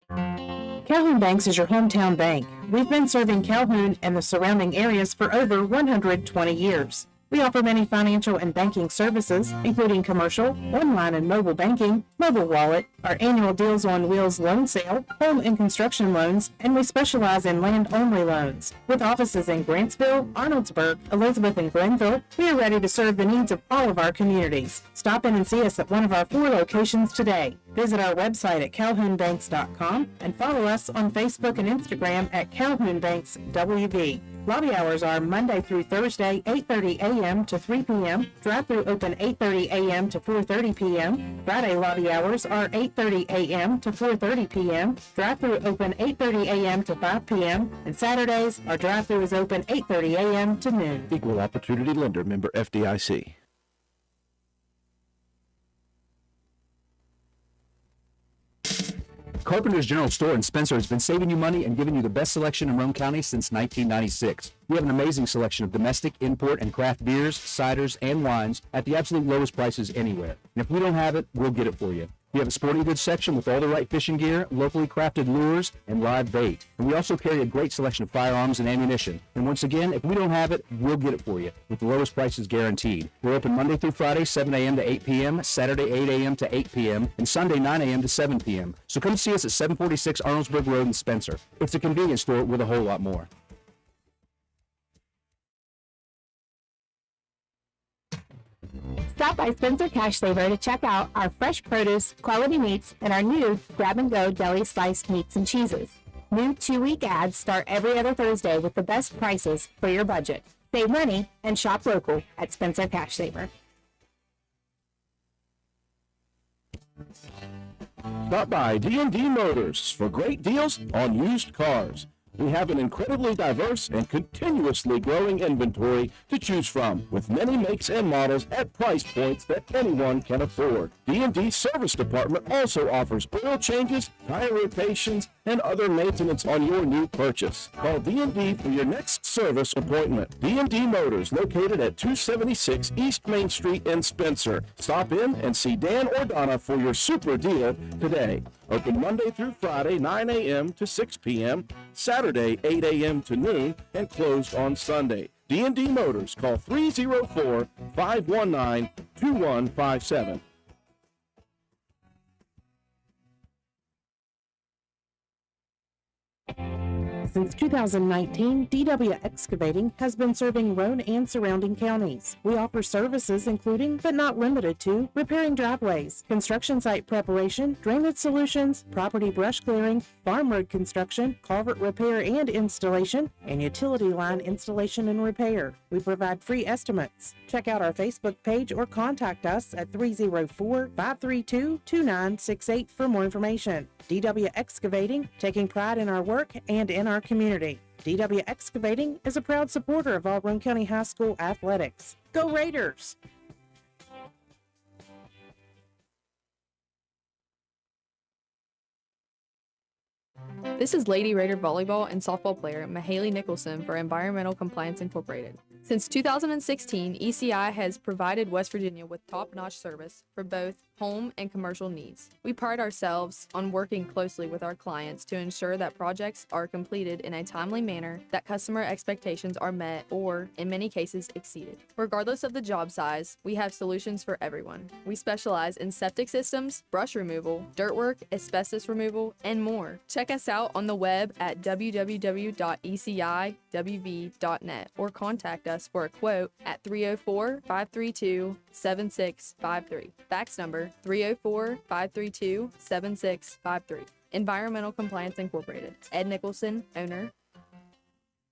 Calhoun Banks is your hometown bank. We've been serving Calhoun and the surrounding areas for over 120 years. We offer many financial and banking services, including commercial, online and mobile banking, mobile wallet, our annual Deals on Wheels loan sale, home and construction loans, and we specialize in land-only loans. With offices in Grantsville, Arnoldsburg, Elizabeth, and Glenville, we are ready to serve the needs of all of our communities. Stop in and see us at one of our 4 locations today. Visit our website at calhounbanks.com and follow us on Facebook and Instagram at Calhoun Banks WB. Lobby hours are Monday through Thursday, 8:30 a.m. to 3 p.m. Drive-thru open 8:30 a.m. to 4:30 p.m. Friday lobby hours are 8:30 a.m. to 4:30 p.m. Drive-thru open 8:30 a.m. to 5 p.m. And Saturdays, our drive-thru is open 8:30 a.m. to noon. Equal Opportunity Lender, member FDIC. Carpenter's General Store in Spencer has been saving you money and giving you the best selection in Roane County since 1996. We have an amazing selection of domestic, import, and craft beers, ciders, and wines at the absolute lowest prices anywhere. And if we don't have it, we'll get it for you. We have a sporting goods section with all the right fishing gear, locally crafted lures, and live bait. And we also carry a great selection of firearms and ammunition. And once again, if we don't have it, we'll get it for you with the lowest prices guaranteed. We're open Monday through Friday, 7 a.m. to 8 p.m., Saturday, 8 a.m. to 8 p.m., and Sunday, 9 a.m. to 7 p.m. So come see us at 746 Arnoldsburg Road in Spencer. It's a convenience store with a whole lot more. Stop by Spencer Cash Saver to check out our fresh produce, quality meats, and our new grab-and-go deli sliced meats and cheeses. New 2-week ads start every other Thursday with the best prices for your budget. Save money and shop local at Spencer Cash Saver. Stop by D&D Motors for great deals on used cars. We have an incredibly diverse and continuously growing inventory to choose from, with many makes and models at price points that anyone can afford. D&D Service Department also offers oil changes, tire rotations, and other maintenance on your new purchase. Call D&D for your next service appointment. D&D Motors, located at 276 East Main Street in Spencer. Stop in and see Dan or Donna for your super deal today. Open Monday through Friday, 9 a.m. to 6 p.m., Saturday, 8 a.m. to noon, and closed on Sunday. D&D Motors, call 304-519-2157. Since 2019, DW Excavating has been serving Roane and surrounding counties. We offer services including, but not limited to, repairing driveways, construction site preparation, drainage solutions, property brush clearing, farm road construction, culvert repair and installation, and utility line installation and repair. We provide free estimates. Check out our Facebook page or contact us at 304-532-2968 for more information. DW Excavating, taking pride in our work and in our community. DW Excavating is a proud supporter of all Roane County High School athletics. Go Raiders! This is Lady Raider volleyball and softball player Mahaley Nicholson for Environmental Compliance Incorporated. Since 2016, ECI has provided West Virginia with top-notch service for both home and commercial needs. We pride ourselves on working closely with our clients to ensure that projects are completed in a timely manner, that customer expectations are met or, in many cases, exceeded. Regardless of the job size, we have solutions for everyone. We specialize in septic systems, brush removal, dirt work, asbestos removal, and more. Check us out on the web at www.eciwv.net or contact us for a quote at 304-532-7653. Fax number 304-532-7653. Environmental Compliance Incorporated. Ed Nicholson, owner.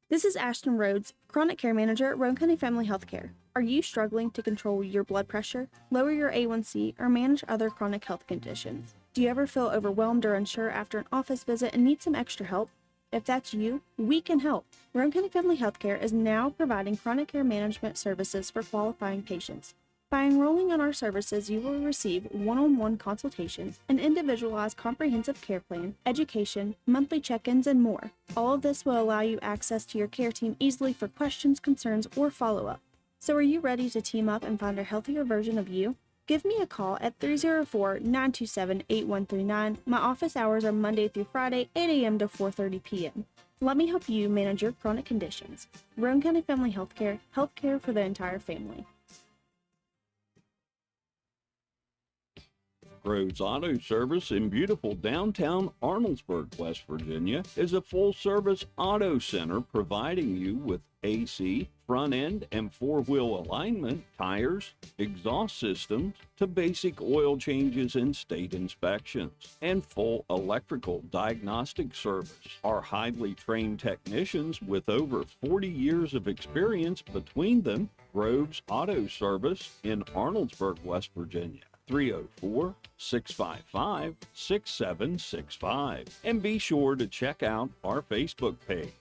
This is Ashton Rhodes, Chronic Care Manager at Roane County Family Healthcare. Are you struggling to control your blood pressure, lower your A1C, or manage other chronic health conditions? Do you ever feel overwhelmed or unsure after an office visit and need some extra help? If that's you, we can help. Roane County Family Healthcare is now providing chronic care management services for qualifying patients. By enrolling in our services, you will receive one-on-one consultations, an individualized comprehensive care plan, education, monthly check-ins, and more. All of this will allow you access to your care team easily for questions, concerns, or follow-up. So are you ready to team up and find a healthier version of you? Give me a call at 304-927-8139. My office hours are Monday through Friday, 8 a.m. to 4:30 p.m. Let me help you manage your chronic conditions. Roane County Family Healthcare, healthcare for the entire family. Grove's Auto Service in beautiful downtown Arnoldesburg, West Virginia, is a full-service auto center providing you with AC, front end and four-wheel alignment, tires, exhaust systems, to basic oil changes and state inspections, and full electrical diagnostic service. Our highly trained technicians with over 40 years of experience between them, Grove's Auto Service in Arnoldesburg, West Virginia. 304-655-6765. And be sure to check out our Facebook page.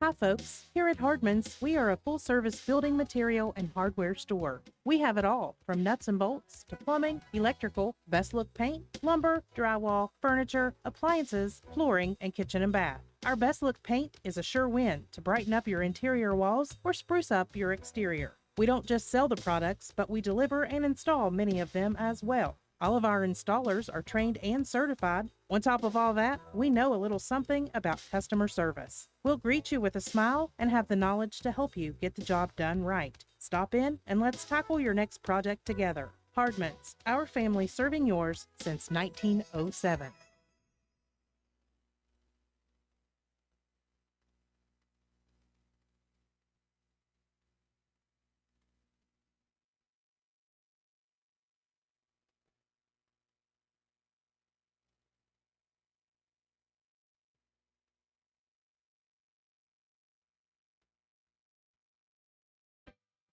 Hi folks, here at Hardman's, we are a full-service building material and hardware store. We have it all, from nuts and bolts to plumbing, electrical, best look paint, lumber, drywall, furniture, appliances, flooring, and kitchen and bath. Our best look paint is a sure win to brighten up your interior walls or spruce up your exterior. We don't just sell the products, but we deliver and install many of them as well. All of our installers are trained and certified. On top of all that, we know a little something about customer service. We'll greet you with a smile and have the knowledge to help you get the job done right. Stop in and let's tackle your next project together. Hardman's, our family serving yours since 1907.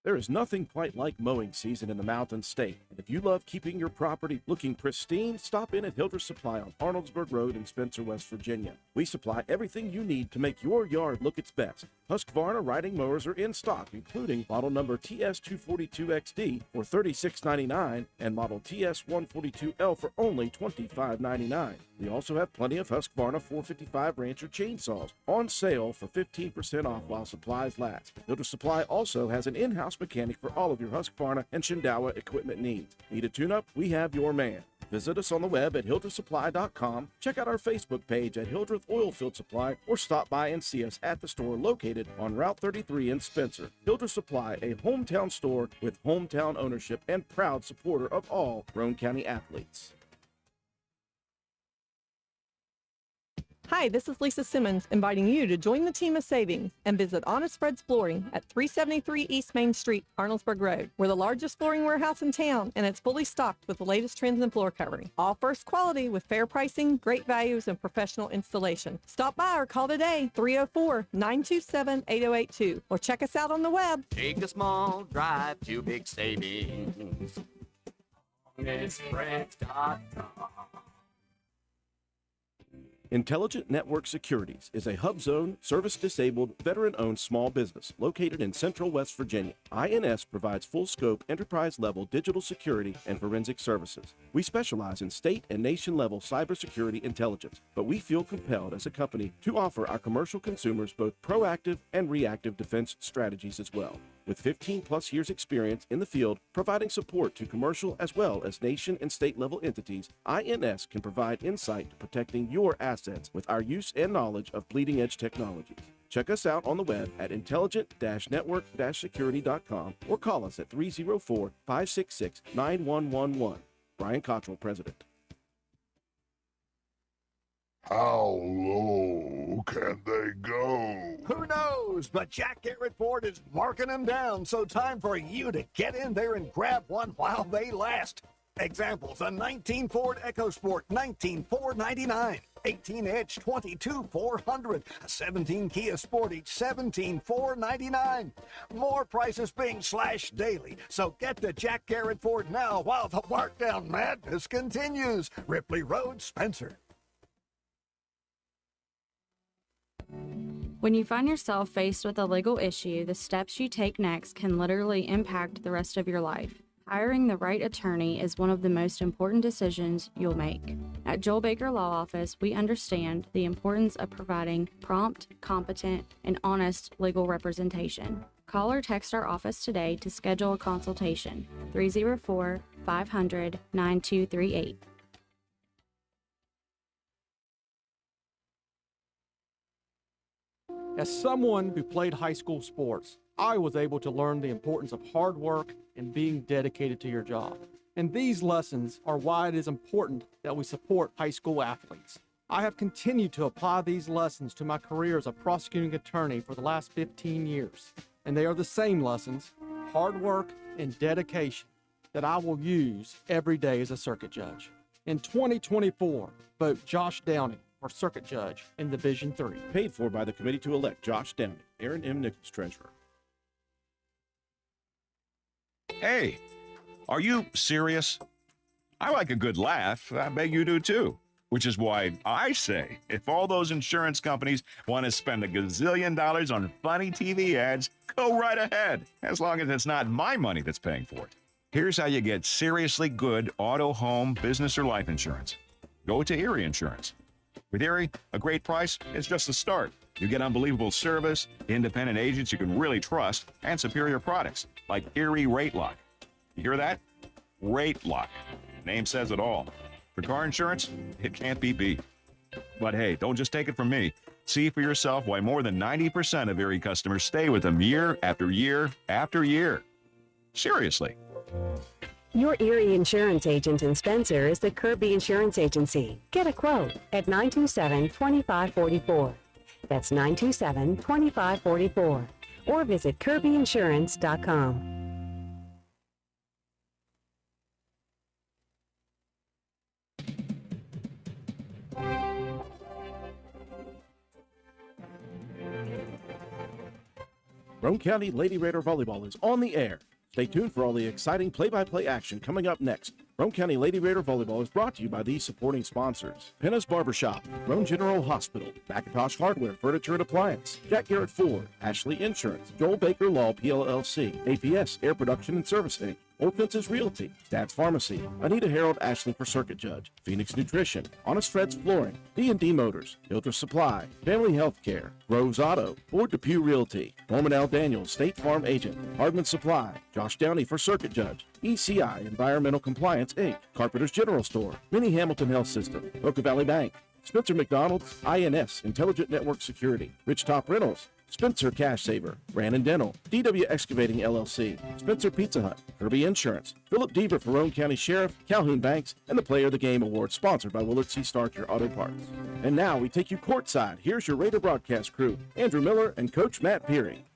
There is nothing quite like mowing season in the Mountain State. And if you love keeping your property looking pristine, stop in at Hildreth Supply on Arnoldesburg Road in Spencer, West Virginia. We supply everything you need to make your yard look its best. Husqvarna riding mowers are in stock, including model number TS242XD for $36.99 and model TS142L for only $25.99. We also have plenty of Husqvarna 455 Rancher chainsaws on sale for 15% off while supplies last. Hildreth Supply also has an in-house mechanic for all of your Husqvarna and Shindawa equipment needs. Need a tune-up? We have your man. Visit us on the web at hildrethsupply.com, check out our Facebook page at Hildreth Oilfield Supply, or stop by and see us at the store located on Route 33 in Spencer. Hildreth Supply, a hometown store with hometown ownership and proud supporter of all Roane County athletes. Hi, this is Lisa Simmons inviting you to join the team of savings and visit Honest Fred's Flooring at 373 East Main Street, Arnoldesburg Road. We're the largest flooring warehouse in town, and it's fully stocked with the latest trends in floor covering. All first quality with fair pricing, great values, and professional installation. Stop by or call today, 304-927-8082, or check us out on the web. Take a small drive to big savings. HonestFreds.com. Intelligent Network Securities is a hub-zone, service-disabled, veteran-owned small business located in Central West Virginia. INS provides full-scope, enterprise-level digital security and forensic services. We specialize in state and nation-level cybersecurity intelligence, but we feel compelled as a company to offer our commercial consumers both proactive and reactive defense strategies as well. With 15-plus years experience in the field providing support to commercial as well as nation and state-level entities, INS can provide insight to protecting your assets with our use and knowledge of bleeding-edge technologies. Check us out on the web at intelligent-network-security.com or call us at 304-566-9111. Brian Cottrell, President. How low can they go? Who knows? But Jack Garrett Ford is marking them down, so time for you to get in there and grab one while they last. Examples: a 19 Ford EcoSport, $19,499. 18 Edge, $22,400. A 17 Kia Sportage, $17,499. More prices being slashed daily, so get to Jack Garrett Ford now while the markdown madness continues. Ripley Road, Spencer. When you find yourself faced with a legal issue, the steps you take next can literally impact the rest of your life. Hiring the right attorney is one of the most important decisions you'll make. At Joel Baker Law Office, we understand the importance of providing prompt, competent, and honest legal representation. Call or text our office today to schedule a consultation. 304-500-9238. As someone who played high school sports, I was able to learn the importance of hard work and being dedicated to your job. And these lessons are why it is important that we support high school athletes. I have continued to apply these lessons to my career as a prosecuting attorney for the last 15 years. And they are the same lessons, hard work and dedication, that I will use every day as a circuit judge. In 2024, vote Josh Downey for circuit judge in Division III. Paid for by the committee to elect Josh Downey. Aaron M. Nichols, Treasurer. Hey, are you serious? I like a good laugh. I bet you do too. Which is why I say, if all those insurance companies want to spend $1 gazillion on funny TV ads, go right ahead, as long as it's not my money that's paying for it. Here's how you get seriously good auto, home, business, or life insurance. Go to Erie Insurance. With Erie, a great price is just the start. You get unbelievable service, independent agents you can really trust, and superior products like Erie Rate Lock. You hear that? Rate Lock. Name says it all. For car insurance, it can't be beat. But hey, don't just take it from me. See for yourself why more than 90% of Erie customers stay with them year after year after year. Seriously. Your Erie Insurance agent in Spencer is the Kirby Insurance Agency. Get a quote at 927-2544. That's 927-2544. Or visit kirbyinsurance.com. Roane County Lady Raider Volleyball is on the air. Stay tuned for all the exciting play-by-play action coming up next. Roane County Lady Raider Volleyball is brought to you by these supporting sponsors: Penna's Barbershop, Roane General Hospital, Macintosh Hardware, Furniture and Appliance, Jack Garrett Ford, Ashley Insurance, Joel Baker Law PLLC, APS Air Production and Servicing, Old Fences Realty, Stats Pharmacy, Anita Harold Ashley for Circuit Judge, Phoenix Nutrition, Honest Fred's Flooring, D&D Motors, Hildreth Supply, Family Healthcare, Groves Auto, Ford Depew Realty, Norman L. Daniels, State Farm Agent, Hardman Supply, Josh Downey for Circuit Judge, ECI Environmental Compliance Inc., Carpenter's General Store, Minnie Hamilton Health System, Boca Valley Bank, Spencer McDonald's, INS Intelligent Network Security, Rich Top Rentals, Spencer Cash Saver, Brandon Dental, DW Excavating LLC, Spencer Pizza Hut, Kirby Insurance, Philip Deaver for Roane County Sheriff, Calhoun Banks, and the Player of the Game Award sponsored by Willard C. Starcher Auto Parts. And now we take you courtside. Here's your Raider broadcast crew, Andrew Miller and Coach Matt Peary.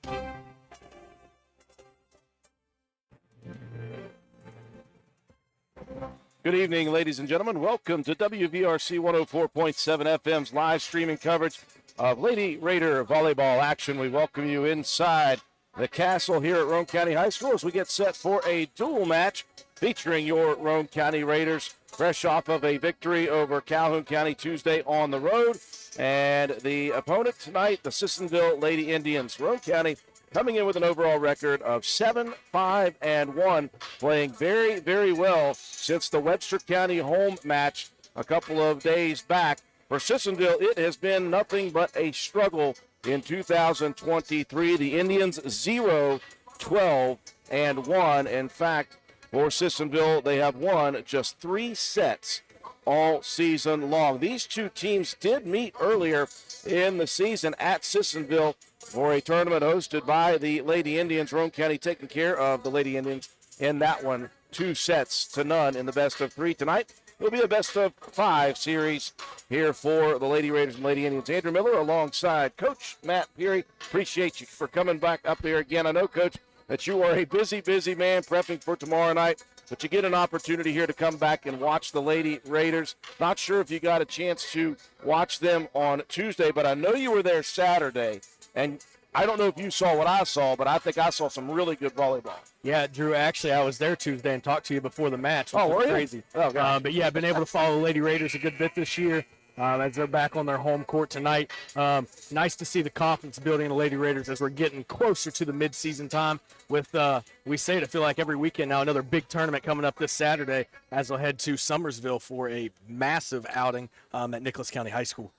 Good evening, ladies and gentlemen. Welcome to WVRC 104.7 FM's live streaming coverage of Lady Raider volleyball action. We welcome you inside the castle here at Roane County High School as we get set for a dual match featuring your Roane County Raiders, fresh off of a victory over Calhoun County Tuesday on the road. And the opponent tonight, the Sissonville Lady Indians. Roane County coming in with an overall record of 7-5-1, playing very, very well since the Webster County home match a couple of days back. For Sissonville, it has been nothing but a struggle in 2023. The Indians 0-12-1. In fact, for Sissonville, they have won just 3 sets all season long. These two teams did meet earlier in the season at Sissonville for a tournament hosted by the Lady Indians. Roane County taking care of the Lady Indians in that one, 2-0 in the best of 3 tonight. It'll be a best of 5 series here for the Lady Raiders and Lady Indians. Andrew Miller alongside Coach Matt Peary. Appreciate you for coming back up here again. I know, Coach, that you are a busy, busy man prepping for tomorrow night, but you get an opportunity here to come back and watch the Lady Raiders. Not sure if you got a chance to watch them on Tuesday, but I know you were there Saturday, and I don't know if you saw what I saw, but I think I saw some really good volleyball. Yeah, Drew, actually, I was there Tuesday and talked to you before the match. Oh, were you? Crazy. Oh, God. But, yeah, I've been able to follow the Lady Raiders a good bit this year. as they're back on their home court tonight. Nice to see the confidence building in the Lady Raiders as we're getting closer to the midseason time with, we say it, I feel like every weekend now, another big tournament coming up this Saturday as they'll head to Summersville for a massive outing at Nicholas County High School.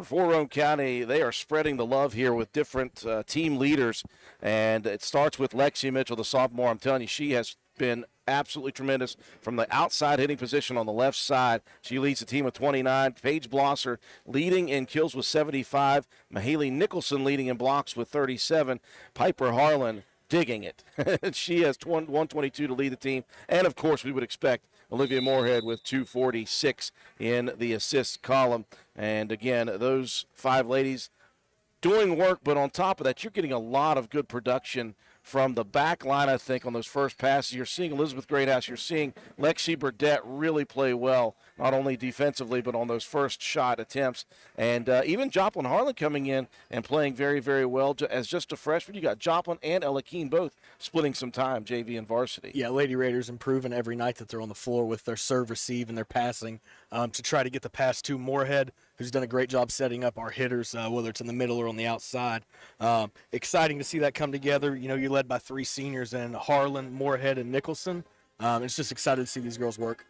For Roane County, they are spreading the love here with different team leaders, and it starts with Lexi Mitchell, the sophomore. I'm telling you, she has been absolutely tremendous from the outside hitting position on the left side. She leads the team with 29. Paige Blosser leading in kills with 75. Mahaley Nicholson leading in blocks with 37. Piper Harlan digging it. She has 122 to lead the team. And, of course, we would expect Olivia Moorhead with 246 in the assist column. And, again, those 5 ladies doing work, but on top of that, you're getting a lot of good production from the back line, I think, on those first passes. You're seeing Elizabeth Greathouse. You're seeing Lexi Burdett really play well, not only defensively, but on those first shot attempts. And even Joplin Harlan coming in and playing very, very well as just a freshman. You got Joplin and Ella Keene both splitting some time, JV and varsity. Yeah, Lady Raiders improving every night that they're on the floor with their serve, receive, and their passing to try to get the pass to Moorhead, who's done a great job setting up our hitters, whether it's in the middle or on the outside. Exciting to see that come together. You know, you're led by 3 seniors in Harlan, Moorhead, and Nicholson. It's just excited to see these girls work.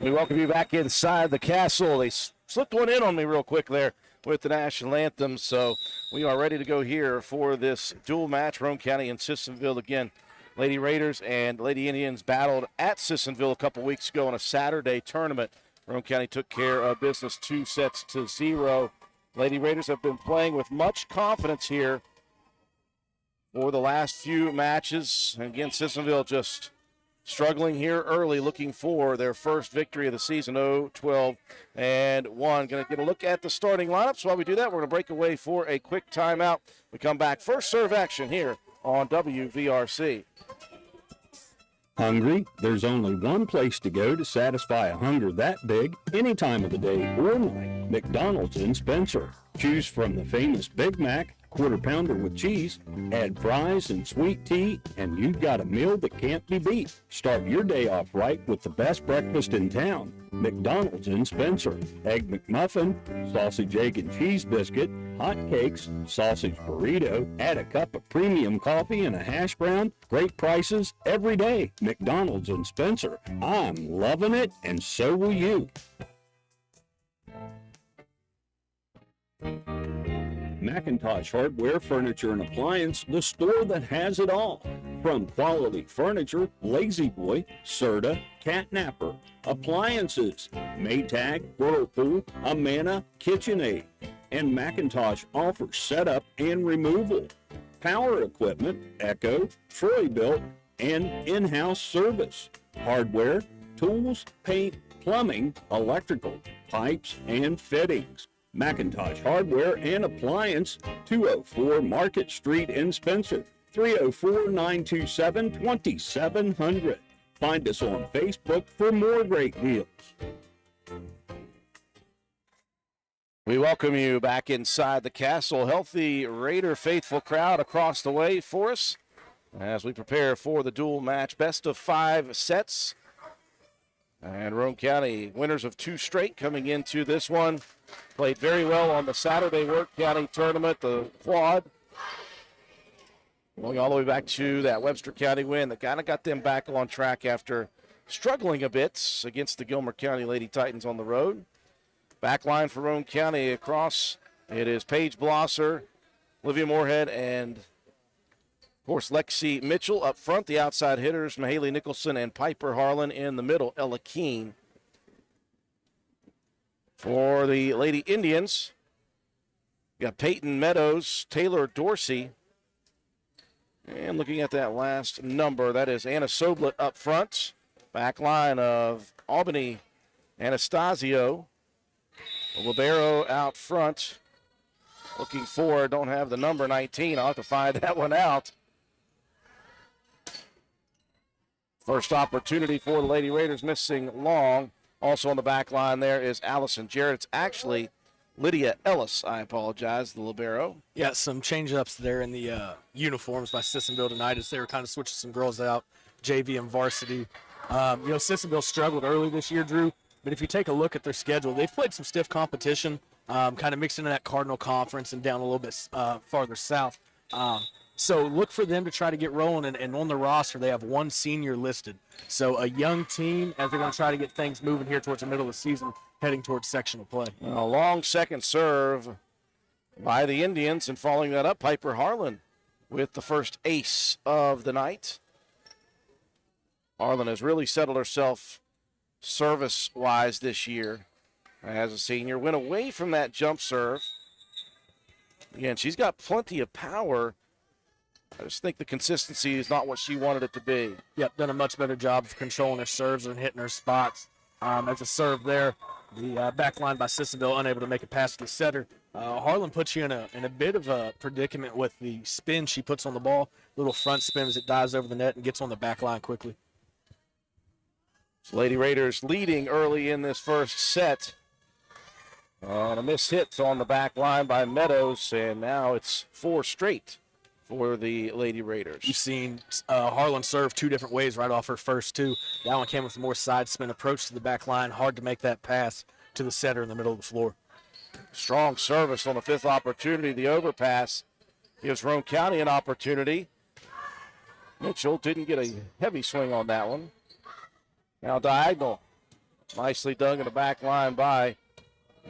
We welcome you back inside the castle. They slipped one in on me real quick there with the national anthem, so we are ready to go here for this dual match. Roane County and Sissonville again. Lady Raiders and Lady Indians battled at Sissonville a couple weeks ago in a Saturday tournament. Roane County took care of business 2-0. Lady Raiders have been playing with much confidence here for the last few matches. And again, Sissonville just struggling here early, looking for their first victory of the season, 12-1. Going to get a look at the starting lineups. While we do that, we're going to break away for a quick timeout. We come back, first serve action here on WVRC. Hungry? There's only one place to go to satisfy a hunger that big, any time of the day or night. McDonald's in Spencer. Choose from the famous Big Mac, Quarter Pounder with cheese, add fries and sweet tea, and you've got a meal that can't be beat. Start your day off right with the best breakfast in town. McDonald's in Spencer. Egg McMuffin, sausage, egg, and cheese biscuit, hot cakes, sausage burrito, add a cup of premium coffee and a hash brown. Great prices every day. McDonald's in Spencer. I'm loving it, and so will you. McIntosh Hardware, Furniture, and Appliance, the store that has it all. From quality furniture, Lazy Boy, Serta, Catnapper, appliances, Maytag, Whirlpool, Amana, KitchenAid, and McIntosh offers setup and removal, power equipment, Echo, Troy-Built, and in-house service, hardware, tools, paint, plumbing, electrical, pipes, and fittings. McIntosh Hardware and Appliance, 204 Market Street in Spencer, 304-927-2700. Find us on Facebook for more great deals. We welcome you back inside the castle. Healthy Raider faithful crowd across the way for us as we prepare for the dual match. Best of 5 sets. And Roane County, winners of 2 straight coming into this one. Played very well on the Saturday Work County tournament, the quad. Going all the way back to that Webster County win that kind of got them back on track after struggling a bit against the Gilmer County Lady Titans on the road. Back line for Roane County across. It is Paige Blosser, Olivia Moorhead, and, of course, Lexi Mitchell up front. The outside hitters, Mahaley Nicholson and Piper Harlan in the middle, Ella Keene. For the Lady Indians, we got Peyton Meadows, Taylor Dorsey. And looking at that last number, that is Anna Soblet up front. Back line of Albany Anastasio. Libero out front. Looking for, don't have the number 19. I'll have to find that one out. First opportunity for the Lady Raiders, missing long. Also on the back line there is Allison Jarrett. It's actually Lydia Ellis, I apologize, the libero. Yeah, some change-ups there in the uniforms by Sissonville tonight as they were kind of switching some girls out, JV and varsity. Sissonville struggled early this year, Drew, but if you take a look at their schedule, they've played some stiff competition, kind of mixed into that Cardinal Conference and down a little bit farther south. So look for them to try to get rolling, and on the roster they have one senior listed. So a young team as they're going to try to get things moving here towards the middle of the season, heading towards sectional play. A long second serve by the Indians, and following that up, Piper Harlan with the first ace of the night. Harlan has really settled herself service-wise this year as a senior. Went away from that jump serve. Again, she's got plenty of power. I just think the consistency is not what she wanted it to be. Yep, done a much better job of controlling her serves and hitting her spots. As a serve there, the back line by Sissonville unable to make a pass to the setter. Harlan puts you in a bit of a predicament with the spin she puts on the ball. Little front spin as it dives over the net and gets on the back line quickly. So Lady Raiders leading early in this first set. And a missed hit on the back line by Meadows, and now it's 4 straight for the Lady Raiders. You've seen Harlan serve 2 different ways right off her first 2. That one came with a more side spin approach to the back line. Hard to make that pass to the setter in the middle of the floor. Strong service on the 5th opportunity. The overpass gives Roane County an opportunity. Mitchell didn't get a heavy swing on that one. Now diagonal. Nicely dug in the back line by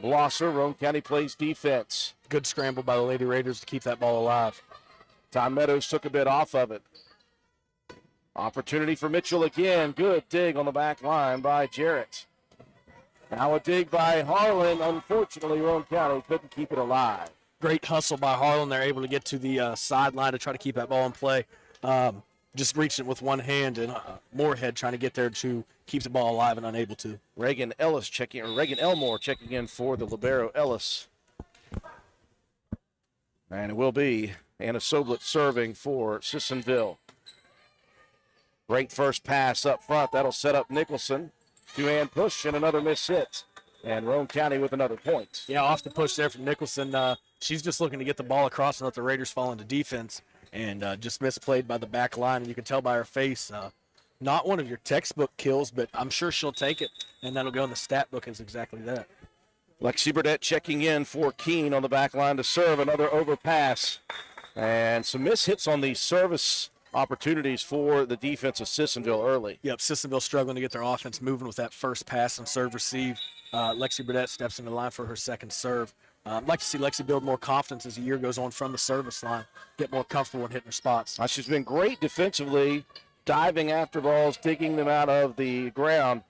Blosser. Roane County plays defense. Good scramble by the Lady Raiders to keep that ball alive. Tom Meadows took a bit off of it. Opportunity for Mitchell again. Good dig on the back line by Jarrett. Now a dig by Harlan. Unfortunately, Roane County couldn't keep it alive. Great hustle by Harlan. They're able to get to the sideline to try to keep that ball in play. Just reached it with one hand, and Moorhead trying to get there to keep the ball alive and unable to. Reagan Elmore checking in for the libero Ellis. And it will be Anna Soblet serving for Sissonville. Great first pass up front. That'll set up Nicholson. 2-hand push and another miss hit. And Roane County with another point. Yeah, off the push there from Nicholson. She's just looking to get the ball across and let the Raiders fall into defense. And just misplayed by the back line. And you can tell by her face, not one of your textbook kills, but I'm sure she'll take it. And that'll go in the stat book as exactly that. Lexi Burdett checking in for Keene on the back line to serve. Another overpass. And some miss hits on the service opportunities for the defense of Sissonville early. Yep, Sissonville struggling to get their offense moving with that first pass and serve receive. Lexi Burdett steps into the line for her second serve. I'd like to see Lexi build more confidence as the year goes on from the service line, get more comfortable in hitting her spots. She's been great defensively, diving after balls, digging them out of the ground.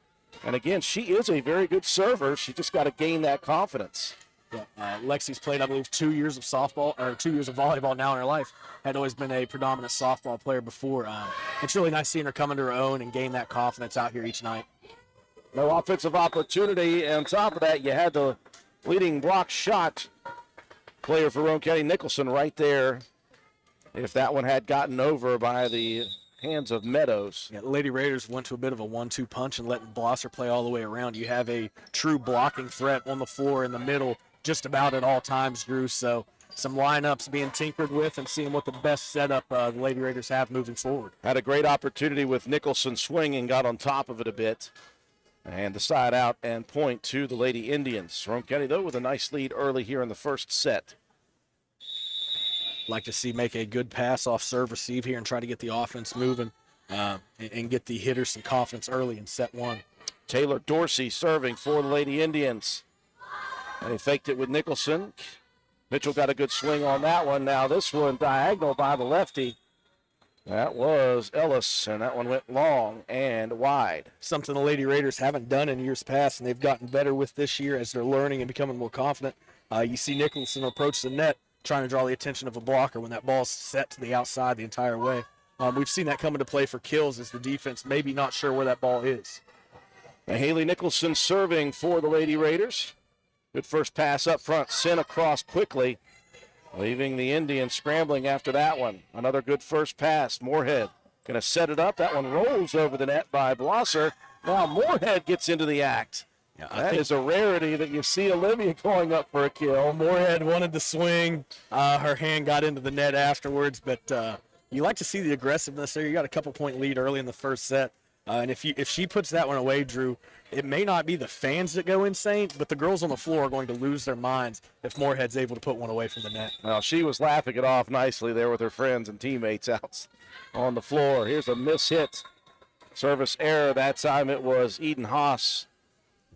And again, she is a very good server. She just got to gain that confidence. Yeah, Lexi's played, I believe, 2 years of softball, or 2 years of volleyball now in her life. Had always been a predominant softball player before. It's really nice seeing her come into her own and gain that confidence out here each night. No offensive opportunity. And on top of that, you had the leading block shot player for Roane County, Nicholson, right there. If that one had gotten over by the hands of Meadows. Yeah, the Lady Raiders went to a bit of a 1-2 punch and letting Blosser play all the way around. You have a true blocking threat on the floor in the middle just about at all times, Drew. So some lineups being tinkered with and seeing what the best setup the Lady Raiders have moving forward. Had a great opportunity with Nicholson swinging, got on top of it a bit. And the side out and point to the Lady Indians. Roane County, though, with a nice lead early here in the first set. like to see make a good pass off serve receive here and try to get the offense moving and get the hitters some confidence early in set one. Taylor Dorsey serving for the Lady Indians. They faked it with Nicholson. Mitchell got a good swing on that one. Now this one diagonal by the lefty. That was Ellis, and that one went long and wide. Something the Lady Raiders haven't done in years past, and they've gotten better with this year as they're learning and becoming more confident. You see Nicholson approach the net, trying to draw the attention of a blocker when that ball's set to the outside the entire way. We've seen that come into play for kills as the defense maybe not sure where that ball is. Haley Nicholson serving for the Lady Raiders. Good first pass up front, sent across quickly, leaving the Indians scrambling after that one. Another good first pass. Moorhead going to set it up. That one rolls over the net by Blosser. Now Moorhead gets into the act. Yeah, that is a rarity that you see Olivia going up for a kill. Moorhead wanted the swing. Her hand got into the net afterwards, but you like to see the aggressiveness there. You got a couple-point lead early in the first set. And if she puts that one away, Drew, it may not be the fans that go insane, but the girls on the floor are going to lose their minds if Moorhead's able to put one away from the net. Well, she was laughing it off nicely there with her friends and teammates out on the floor. Here's a miss hit. Service error. That time it was Eden Haas.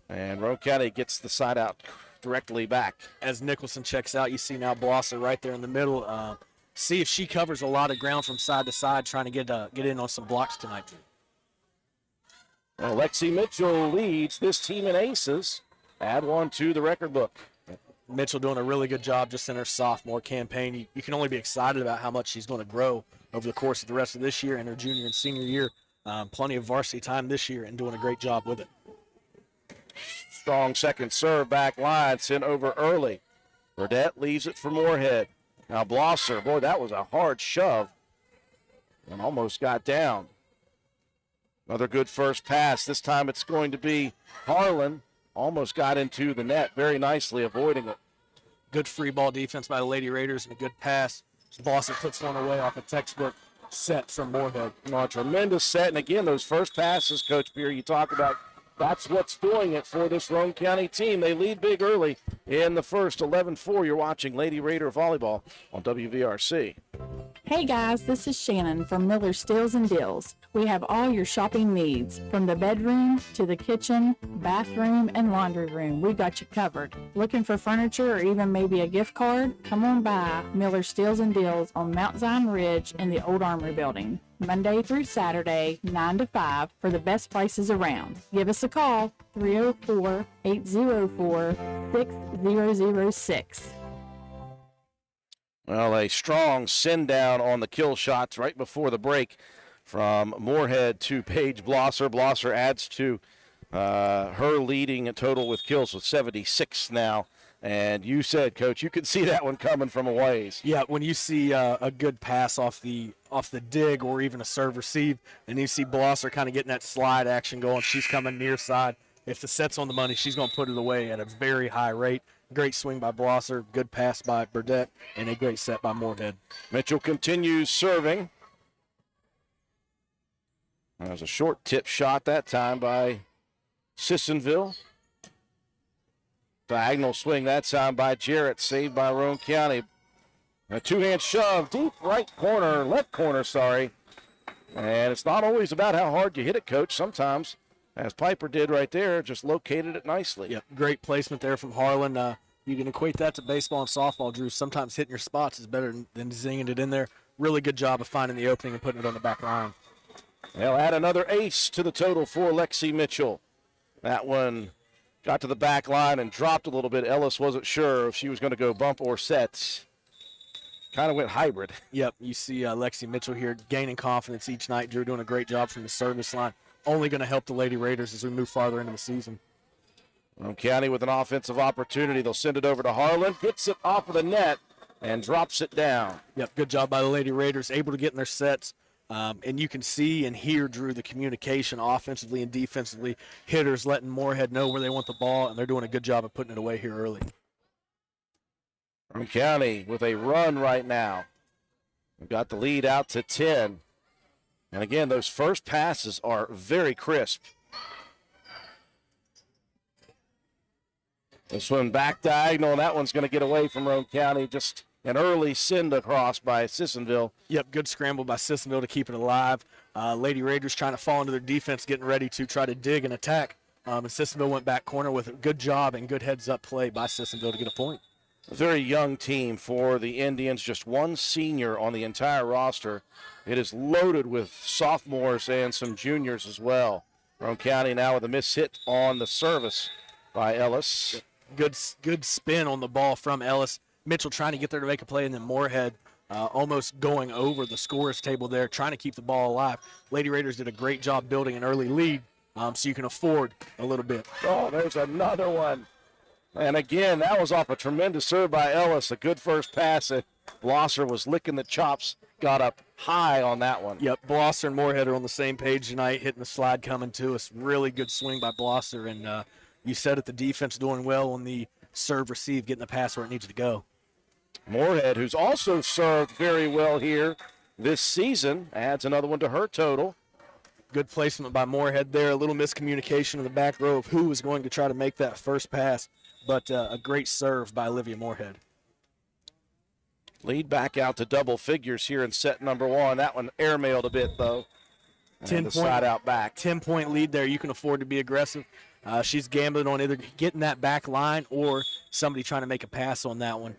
And Roane County gets the side out directly back. As Nicholson checks out, you see now Blosser right there in the middle. See if she covers a lot of ground from side to side, trying to get in on some blocks tonight, Drew. Well, Lexi Mitchell leads this team in aces. Add one to the record book. Mitchell doing a really good job just in her sophomore campaign. You can only be excited about how much she's going to grow over the course of the rest of this year and her junior and senior year. Plenty of varsity time this year and doing a great job with it. Strong second serve back line sent over early. Burdette leaves it for Moorhead. Now Blosser, boy, that was a hard shove and almost got down. Another good first pass. This time it's going to be Harlan. Almost got into the net very nicely, avoiding it. Good free ball defense by the Lady Raiders and a good pass. Blosser puts one away off a textbook set from Moorhead. A tremendous set. And again, those first passes, Coach Beer, you talk about, that's what's doing it for this Roane County team. They lead big early in the first. 11-4. You're watching Lady Raider Volleyball on WVRC. Hey guys, this is Shannon from Miller Steels and Deals. We have all your shopping needs, from the bedroom to the kitchen, bathroom, and laundry room. We got you covered. Looking for furniture or even maybe a gift card? Come on by Miller Steels and Deals on Mount Zion Ridge in the Old Armory Building. Monday through Saturday, 9 to 5 for the best prices around. Give us a call, 304-804-6006. Well, a strong send down on the kill shots right before the break from Moorhead to Paige Blosser. Blosser adds to her leading total with kills with 76 now. And you said, Coach, you could see that one coming from a ways. Yeah, when you see a good pass off the dig or even a serve receive, and you see Blosser kind of getting that slide action going, she's coming near side. If the set's on the money, she's going to put it away at a very high rate. Great swing by Blosser, good pass by Burdette, and a great set by Moorhead. Mitchell continues serving. That was a short tip shot that time by Sissonville. Diagonal swing that time by Jarrett, saved by Roane County. A two-hand shove, deep left corner, sorry. And it's not always about how hard you hit it, Coach. Sometimes, as Piper did right there, just located it nicely. Yep, great placement there from Harlan. You can equate that to baseball and softball, Drew. Sometimes hitting your spots is better than zinging it in there. Really good job of finding the opening and putting it on the back line. They'll add another ace to the total for Lexi Mitchell. That one got to the back line and dropped a little bit. Ellis wasn't sure if she was going to go bump or sets. Kind of went hybrid. Yep, you see Lexi Mitchell here gaining confidence each night. Drew doing a great job from the service line. Only going to help the Lady Raiders as we move farther into the season. Roane County with an offensive opportunity. They'll send it over to Harlan. Gets it off of the net and drops it down. Yep, good job by the Lady Raiders. Able to get in their sets. And you can see and hear, Drew, the communication offensively and defensively. Hitters letting Moorhead know where they want the ball, and they're doing a good job of putting it away here early. Roane County with a run right now. We've got the lead out to 10. And again, those first passes are very crisp. This one back diagonal, and that one's going to get away from Roane County just an early send across by Sissonville. Yep, good scramble by Sissonville to keep it alive. Lady Raiders trying to fall into their defense, getting ready to try to dig and attack. And Sissonville went back corner with a good job and good heads-up play by Sissonville to get a point. A very young team for the Indians, just one senior on the entire roster. It is loaded with sophomores and some juniors as well. Roane County now with a missed hit on the service by Ellis. Good spin on the ball from Ellis. Mitchell trying to get there to make a play, and then Moorhead almost going over the scorer's table there, trying to keep the ball alive. Lady Raiders did a great job building an early lead, so you can afford a little bit. Oh, there's another one. And again, that was off a tremendous serve by Ellis. A good first pass. Blosser was licking the chops, got up high on that one. Yep, Blosser and Moorhead are on the same page tonight, hitting the slide coming to us. Really good swing by Blosser, and you said it, the defense doing well on the serve receive, getting the pass where it needs to go. Moorhead, who's also served very well here this season, adds another one to her total. Good placement by Moorhead there. A little miscommunication in the back row of who was going to try to make that first pass, but a great serve by Olivia Moorhead. Lead back out to double figures here in set number one. That one airmailed a bit, though. 10-point side out back. 10-point lead there. You can afford to be aggressive. She's gambling on either getting that back line or somebody trying to make a pass on that one.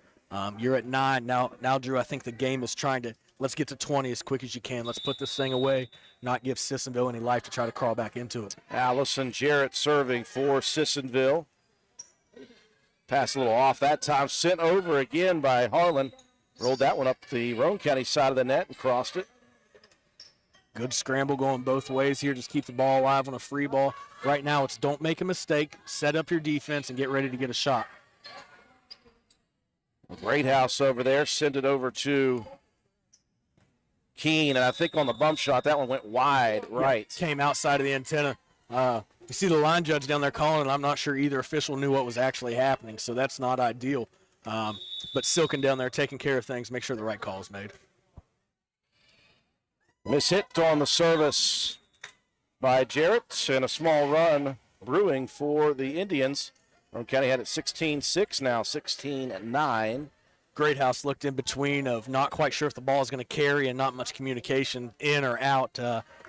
You're at 9. Now, Drew, I think the game is trying to, let's get to 20 as quick as you can. Let's put this thing away, not give Sissonville any life to try to crawl back into it. Allison Jarrett serving for Sissonville. Pass a little off that time. Sent over again by Harlan. Rolled that one up the Roane County side of the net and crossed it. Good scramble going both ways here. Just keep the ball alive on a free ball. Right now it's don't make a mistake, set up your defense, and get ready to get a shot. Great house over there. Send it over to Keene, and I think on the bump shot, that one went wide right. Yeah, came outside of the antenna. You see the line judge down there calling, and I'm not sure either official knew what was actually happening, so that's not ideal. But Silken down there taking care of things, make sure the right call is made. Miss hit on the service by Jarrett, and a small run brewing for the Indians. Roane County had it 16-6 now, 16-9. Great house looked in between of not quite sure if the ball is going to carry and not much communication in or out,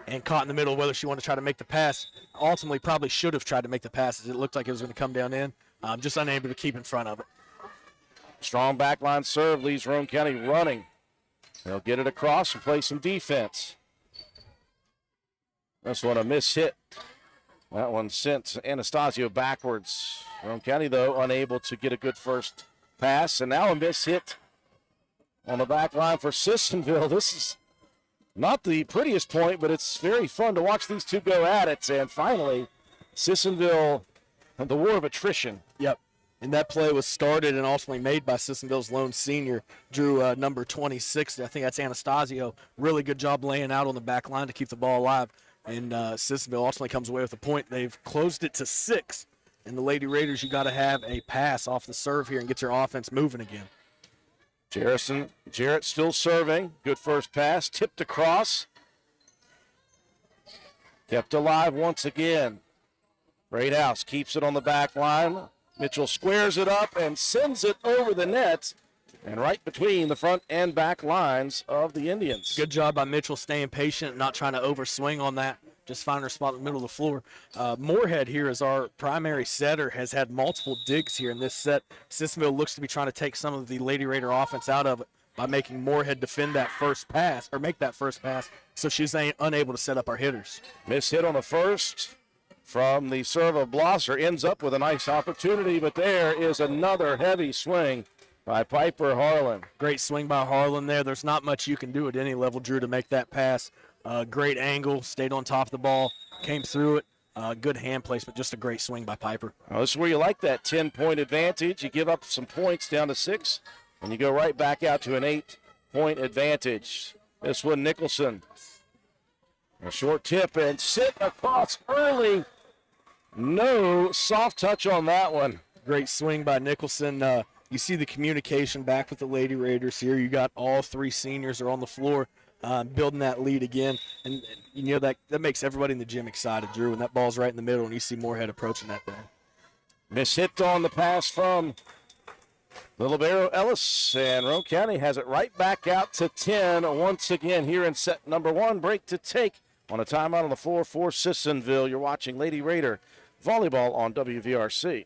and caught in the middle whether she wanted to try to make the pass. Ultimately probably should have tried to make the pass as it looked like it was going to come down in, just unable to keep in front of it. Strong backline serve leaves Roane County running. They'll get it across and play some defense. This one a miss hit. That one sent Anastasio backwards. Roane County, though, unable to get a good first pass. And now a miss hit on the back line for Sissonville. This is not the prettiest point, but it's very fun to watch these two go at it. And finally, Sissonville, the war of attrition. Yep. And that play was started and ultimately made by Sissonville's lone senior, Drew, number 26. I think that's Anastasio. Really good job laying out on the back line to keep the ball alive. And Sissonville ultimately comes away with a point. They've closed it to 6. And the Lady Raiders, you got to have a pass off the serve here and get your offense moving again. Jarrett still serving. Good first pass. Tipped across. Kept alive once again. Great house keeps it on the back line. Mitchell squares it up and sends it over the net and right between the front and back lines of the Indians. Good job by Mitchell staying patient, not trying to overswing on that. Just finding her spot in the middle of the floor. Moorhead here is our primary setter, has had multiple digs here in this set. Sissonville looks to be trying to take some of the Lady Raider offense out of it by making Moorhead defend that first pass, or make that first pass, so she's unable to set up our hitters. Miss hit on the first from the serve of Blosser. Ends up with a nice opportunity, but there is another heavy swing by Piper Harlan. Great swing by Harlan there. There's not much you can do at any level, Drew, to make that pass. Great angle, stayed on top of the ball, came through it. Good hand placement, just a great swing by Piper. Well, this is where you like that 10-point advantage. You give up some points down to 6, and you go right back out to an 8-point advantage. This one, Nicholson. A short tip and sit across early. No soft touch on that one. Great swing by Nicholson. You see the communication back with the Lady Raiders here. You got all 3 seniors are on the floor building that lead again. And you know that makes everybody in the gym excited, Drew, when that ball's right in the middle and you see Moorhead approaching that thing. Miss hit on the pass from The Libero Ellis, and Roane County has it right back out to 10 once again here in set number 1. Break to take on a timeout on the floor for Sissonville. You're watching Lady Raider Volleyball on WVRC.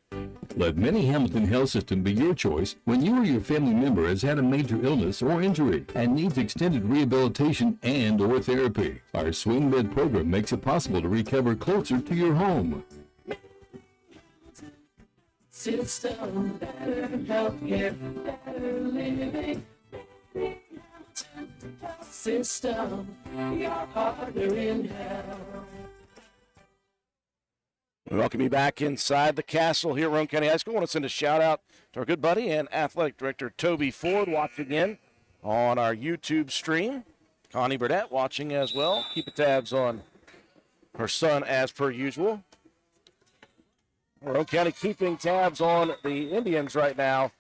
Let Mini Hamilton Health System be your choice when you or your family member has had a major illness or injury and needs extended rehabilitation and or therapy. Our Swing Med program makes it possible to recover closer to your home. System, better healthcare, better living. System, your partner in health. We welcome you back inside the castle here at Roane County High School. I want to send a shout out to our good buddy and athletic director Toby Ford watching in on our YouTube stream. Connie Burdett watching as well. Keep tabs on her son as per usual. Roane County keeping tabs on the Indians right now.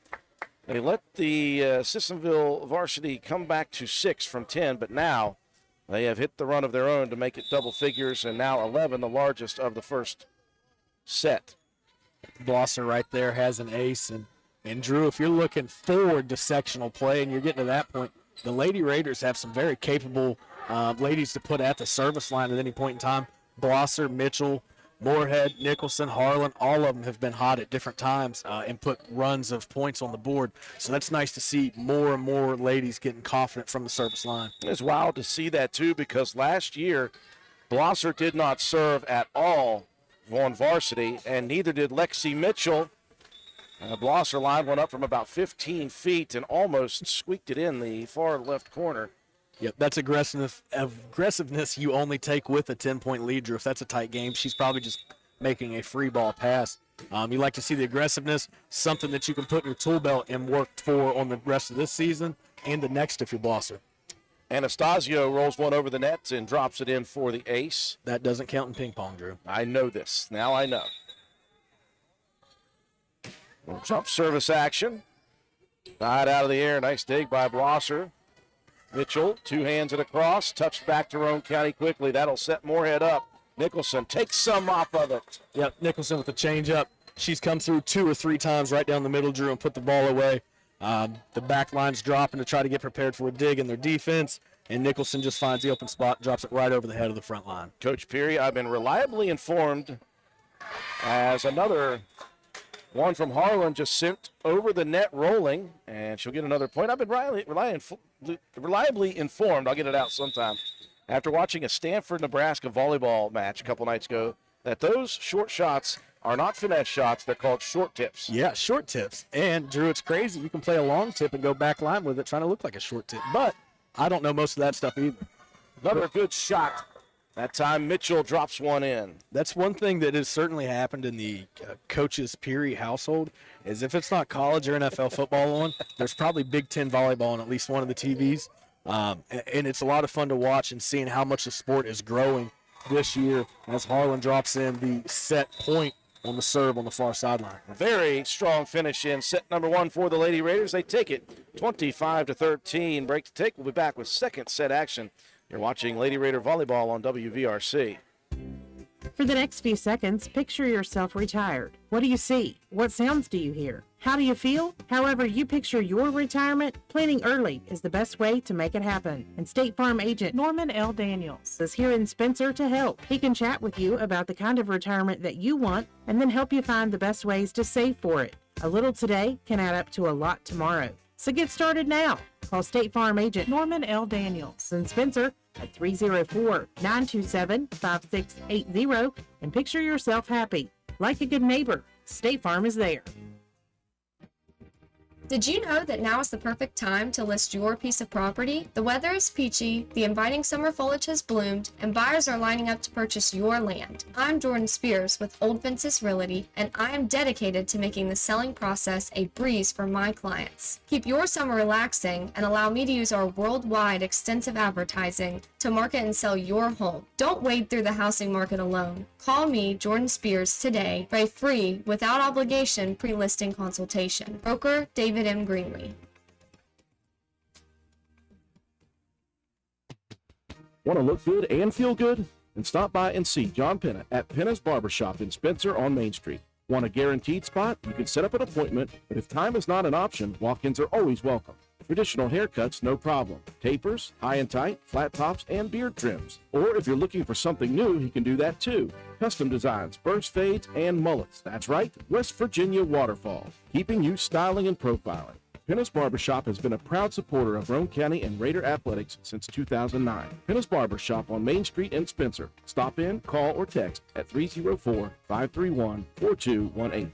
They let the Sissonville Varsity come back to 6 from 10, but now they have hit the run of their own to make it double figures, and now 11, the largest of the first set. Blosser right there has an ace, and Drew, if you're looking forward to sectional play and you're getting to that point, the Lady Raiders have some very capable ladies to put at the service line at any point in time. Blosser, Mitchell, Moorhead, Nicholson, Harlan, all of them have been hot at different times and put runs of points on the board. So that's nice to see more and more ladies getting confident from the service line. It's wild to see that, too, because last year, Blosser did not serve at all on varsity, and neither did Lexi Mitchell. The Blosser line went up from about 15 feet and almost squeaked it in the far left corner. Yep, that's aggressiveness you only take with a 10-point lead, Drew. If that's a tight game, she's probably just making a free ball pass. You like to see the aggressiveness, something that you can put in your tool belt and work for on the rest of this season and the next if you're Blosser. Anastasio rolls one over the net and drops it in for the ace. That doesn't count in ping pong, Drew. I know this. Now I know. Jump service action. Died out of the air. Nice dig by Blosser. Mitchell, 2 hands and across, touched back to Roane County quickly. That'll set Moorhead up. Nicholson takes some off of it. Yep, Nicholson with the change up. She's come through 2 or 3 times right down the middle, Drew, and put the ball away. The back line's dropping to try to get prepared for a dig in their defense, and Nicholson just finds the open spot, drops it right over the head of the front line. Coach Peary, I've been reliably informed as another one from Harlan just sent over the net rolling, and she'll get another point. I've been reliably informed, I'll get it out sometime, after watching a Stanford-Nebraska volleyball match a couple nights ago, that those short shots are not finesse shots. They're called short tips. Yeah, short tips. And, Drew, it's crazy. You can play a long tip and go back line with it trying to look like a short tip. But I don't know most of that stuff either. Another good shot. That time Mitchell drops one in. That's one thing that has certainly happened in the coaches Peary household is if it's not college or NFL football on, there's probably Big Ten volleyball on at least one of the TVs. And it's a lot of fun to watch and seeing how much the sport is growing this year as Harlan drops in the set point on the serve on the far sideline. Very strong finish in set number 1 for the Lady Raiders. They take it 25-13. Break to take. We'll be back with second set action. You're watching Lady Raider Volleyball on WVRC. For the next few seconds, picture yourself retired. What do you see? What sounds do you hear? How do you feel? However you picture your retirement, planning early is the best way to make it happen. And State Farm agent Norman L. Daniels is here in Spencer to help. He can chat with you about the kind of retirement that you want and then help you find the best ways to save for it. A little today can add up to a lot tomorrow. So get started now. Call State Farm agent Norman L. Daniels in Spencer at 304-927-5680 and picture yourself happy. Like a good neighbor, State Farm is there. Did you know that now is the perfect time to list your piece of property? The weather is peachy, the inviting summer foliage has bloomed, and buyers are lining up to purchase your land. I'm Jordan Spears with Old Fences Realty, and I am dedicated to making the selling process a breeze for my clients. Keep your summer relaxing and allow me to use our worldwide extensive advertising to market and sell your home. Don't wade through the housing market alone. Call me, Jordan Spears, today for a free, without obligation, pre-listing consultation. Broker David M. Greenlee. Want to look good and feel good? Then stop by and see John Penna at Penna's Barbershop in Spencer on Main Street. Want a guaranteed spot? You can set up an appointment, but if time is not an option, walk-ins are always welcome. Traditional haircuts, no problem. Tapers, high and tight, flat tops, and beard trims. Or if you're looking for something new, he can do that too. Custom designs, burst fades, and mullets. That's right, West Virginia Waterfall, keeping you styling and profiling. Pinnis Barbershop has been a proud supporter of Roane County and Raider athletics since 2009. Pinnis Barbershop on Main Street in Spencer. Stop in, call, or text at 304-531-4218.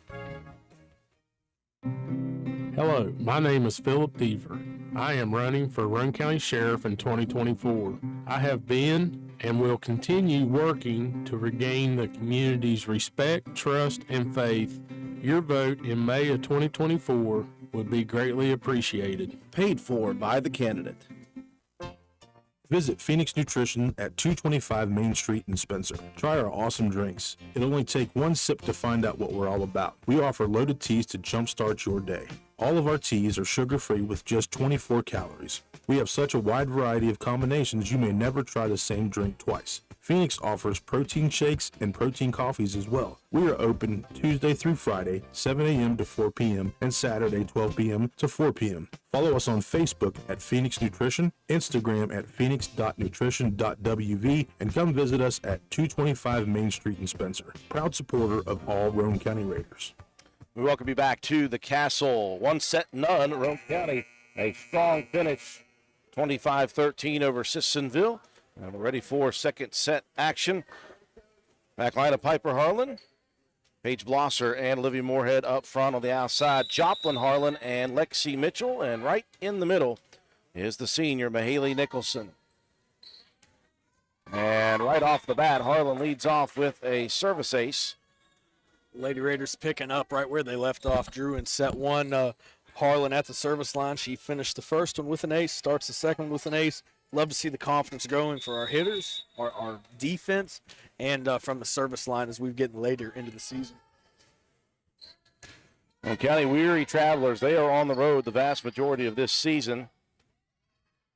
Hello, my name is Philip Deaver. I am running for Roane County Sheriff in 2024. I have been and will continue working to regain the community's respect, trust, and faith. Your vote in May of 2024 would be greatly appreciated. Paid for by the candidate. Visit Phoenix Nutrition at 225 Main Street in Spencer. Try our awesome drinks. It'll only take one sip to find out what we're all about. We offer loaded teas to jumpstart your day. All of our teas are sugar-free with just 24 calories. We have such a wide variety of combinations you may never try the same drink twice. Phoenix offers protein shakes and protein coffees as well. We are open Tuesday through Friday, 7 a.m. to 4 p.m. and Saturday, 12 p.m. to 4 p.m. Follow us on Facebook at Phoenix Nutrition, Instagram at phoenix.nutrition.wv, and come visit us at 225 Main Street in Spencer. Proud supporter of all Roane County Raiders. We welcome you back to the Castle. 1-0, Roane County. A strong finish, 25-13 over Sissonville. And we're ready for second set action. Back line of Piper Harlan, Paige Blosser, and Olivia Moorhead up front on the outside. Joplin Harlan and Lexi Mitchell. And right in the middle is the senior, Mahaley Nicholson. And right off the bat, Harlan leads off with a service ace. Lady Raiders picking up right where they left off. Drew in set one. Harlan at the service line. She finished the first one with an ace, starts the second one with an ace. Love to see the confidence growing for our hitters, our defense, and from the service line as we're getting later into the season. Well, County weary travelers, they are on the road the vast majority of this season.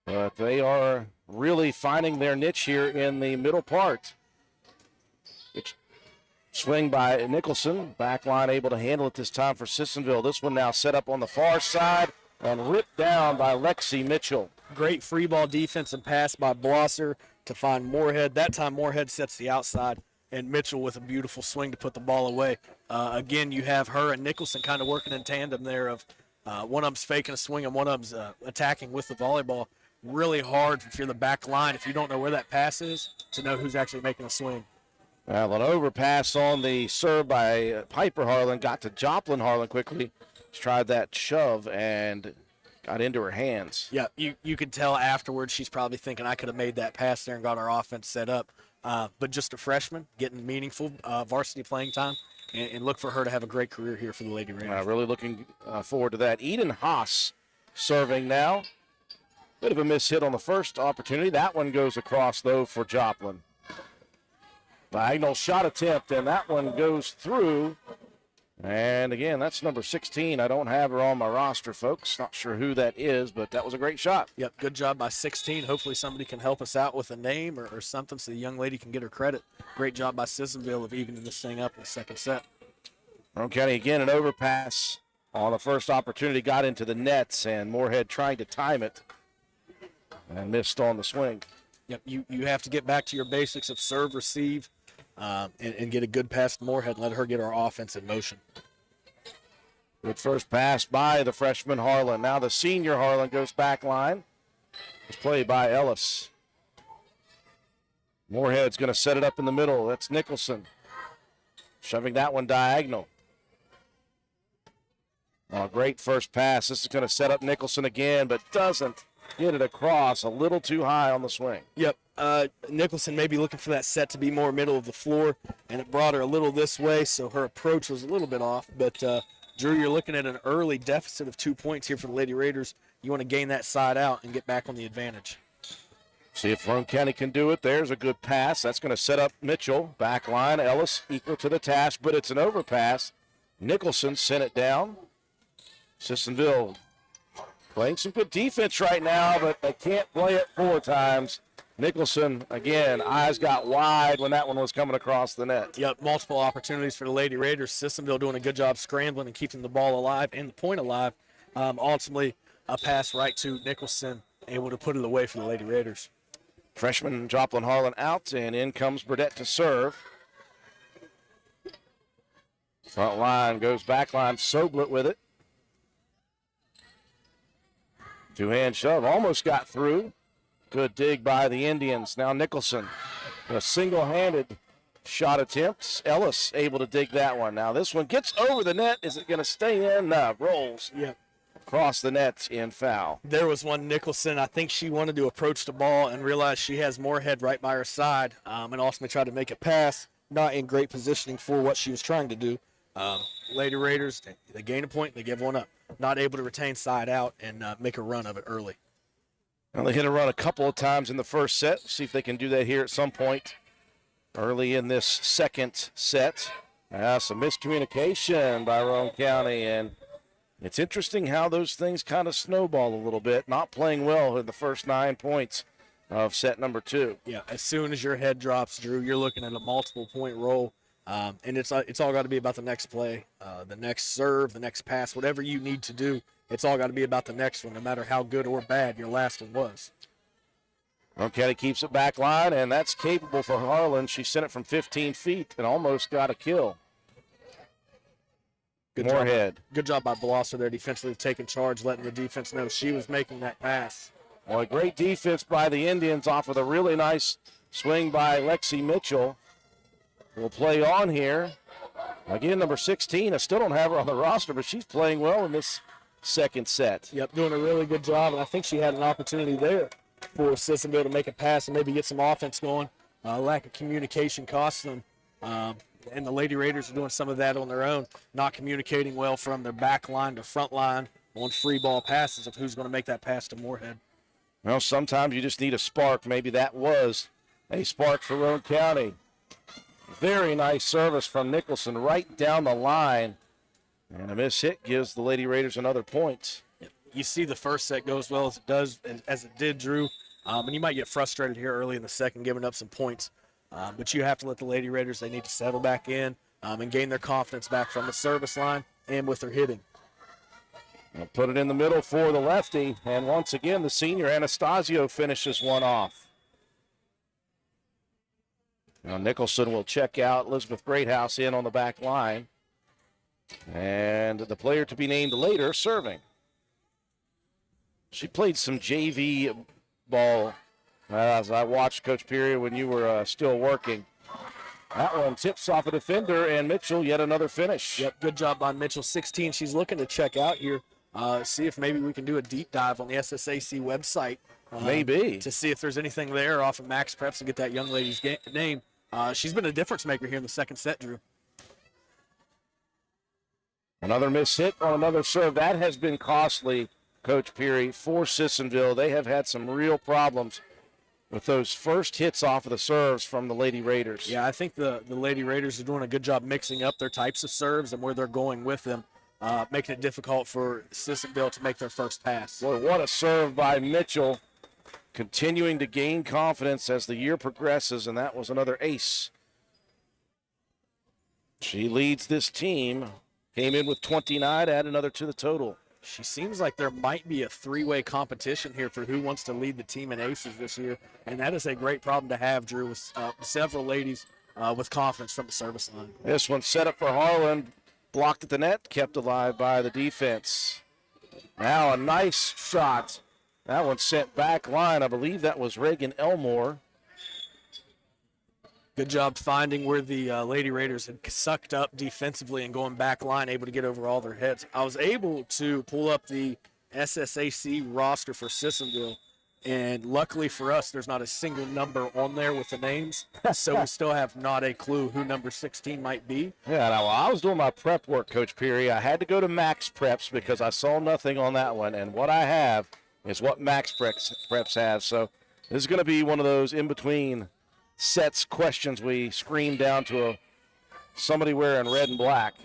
But they are really finding their niche here in the middle part. Swing by Nicholson. Back line able to handle it this time for Sissonville. This one now set up on the far side and ripped down by Lexi Mitchell. Great free ball defense and pass by Blosser to find Moorhead. That time Moorhead sets the outside, and Mitchell with a beautiful swing to put the ball away. Again, you have her and Nicholson kind of working in tandem there of one of them's faking a swing and one of them's attacking with the volleyball. Really hard if you're the back line, if you don't know where that pass is, to know who's actually making a swing. Well, an overpass on the serve by Piper Harlan. Got to Joplin Harlan quickly. She tried that shove and got into her hands. Yeah, you could tell afterwards she's probably thinking I could have made that pass there and got our offense set up. But just a freshman getting meaningful varsity playing time, and look for her to have a great career here for the Lady Raiders. Really looking forward to that. Eden Haas serving now. Bit of a miss hit on the first opportunity. That one goes across, though, for Joplin. Diagonal shot attempt, and that one goes through. And again, that's number 16. I don't have her on my roster, folks. Not sure who that is, but that was a great shot. Yep, good job by 16. Hopefully somebody can help us out with a name or something so the young lady can get her credit. Great job by Sissonville of evening this thing up in the second set. Roane County again, an overpass on the first opportunity, got into the nets, and Moorhead trying to time it and missed on the swing. Yep, you have to get back to your basics of serve, receive, and get a good pass to Moorhead and let her get our offense in motion. Good first pass by the freshman Harlan. Now the senior Harlan goes back line. It's played by Ellis. Moorhead's going to set it up in the middle. That's Nicholson. Shoving that one diagonal. Oh, great first pass. This is going to set up Nicholson again, but doesn't get it across. A little too high on the swing. Yep. Nicholson may be looking for that set to be more middle of the floor, and it brought her a little this way, so her approach was a little bit off. But, Drew, you're looking at an early deficit of 2 points here for the Lady Raiders. You want to gain that side out and get back on the advantage. See if Roane County can do it. There's a good pass. That's going to set up Mitchell. Back line, Ellis equal to the task, but it's an overpass. Nicholson sent it down. Sissonville playing some good defense right now, but they can't play it 4 times. Nicholson, again, eyes got wide when that one was coming across the net. Yep, multiple opportunities for the Lady Raiders. Sissonville doing a good job scrambling and keeping the ball alive and the point alive. Ultimately, a pass right to Nicholson, able to put it away for the Lady Raiders. Freshman Joplin Harlan out, and in comes Burdette to serve. Front line goes back line, Soblet with it. Two-hand shove, almost got through. Good dig by the Indians. Now Nicholson, a single-handed shot attempt. Ellis able to dig that one. Now this one gets over the net. Is it going to stay in? No, rolls. Yep. Across the net in foul. There was one Nicholson. I think she wanted to approach the ball and realized she has Moorhead right by her side, and ultimately tried to make a pass. Not in great positioning for what she was trying to do. Lady Raiders, they gain a point, they give one up. Not able to retain side out and make a run of it early. Well, they hit a run a couple of times in the first set. See if they can do that here at some point early in this second set. Some miscommunication by Roane County, and it's interesting how those things kind of snowball a little bit. Not playing well in the first 9 points of set number 2. Yeah, as soon as your head drops, Drew, you're looking at a multiple-point roll, and it's all got to be about the next play, the next serve, the next pass, whatever you need to do. It's all got to be about the next one, no matter how good or bad your last one was. Roane County keeps it back line, and that's capable for Harlan. She sent it from 15 feet and almost got a kill. Moorhead. Good job by Blosser there defensively, taking charge, letting the defense know she was making that pass. Well, a great defense by the Indians off of a really nice swing by Lexi Mitchell. We'll play on here. Again, number 16, I still don't have her on the roster, but she's playing well in this second set. Yep, doing a really good job, and I think she had an opportunity there for Sissonville to make a pass and maybe get some offense going. Lack of communication cost them, and the Lady Raiders are doing some of that on their own, not communicating well from their back line to front line on free ball passes of who's going to make that pass to Moorhead. Well, sometimes you just need a spark. Maybe that was a spark for Roane County. Very nice service from Nicholson right down the line. And a miss hit gives the Lady Raiders another point. You see the first set go as well as it does, as it did, Drew. And you might get frustrated here early in the second, giving up some points. But you have to let the Lady Raiders, they need to settle back in and gain their confidence back from the service line and with their hitting. I'll put it in the middle for the lefty. And once again, the senior Anastasio finishes one off. Now Nicholson will check out. Elizabeth Greathouse in on the back line. And the player to be named later serving. She played some JV ball as I watched, Coach Peary, when you were still working. That one tips off a defender, and Mitchell yet another finish. Yep, good job by Mitchell. 16, she's looking to check out here. See if maybe we can do a deep dive on the SSAC website. Maybe. To see if there's anything there off of Max Preps and get that young lady's name. She's been a difference maker here in the second set, Drew. Another miss hit on another serve. That has been costly, Coach Peary, for Sissonville. They have had some real problems with those first hits off of the serves from the Lady Raiders. Yeah, I think the Lady Raiders are doing a good job mixing up their types of serves and where they're going with them, making it difficult for Sissonville to make their first pass. Boy, what a serve by Mitchell, continuing to gain confidence as the year progresses, and that was another ace. She leads this team. Came in with 29, add another to the total. She seems like there might be a three-way competition here for who wants to lead the team in aces this year, and that is a great problem to have, Drew, with several ladies with confidence from the service line. This one set up for Harlan, blocked at the net, kept alive by the defense. Now a nice shot. That one sent back line. I believe that was Reagan Elmore. Good job finding where the Lady Raiders had sucked up defensively and going back line, able to get over all their heads. I was able to pull up the SSAC roster for Sissonville, and luckily for us, there's not a single number on there with the names, so we still have not a clue who number 16 might be. Yeah, now, I was doing my prep work, Coach Peary. I had to go to Max Preps because I saw nothing on that one, and what I have is what Max Preps has. So this is going to be one of those in-between sets questions we scream down to somebody wearing red and black.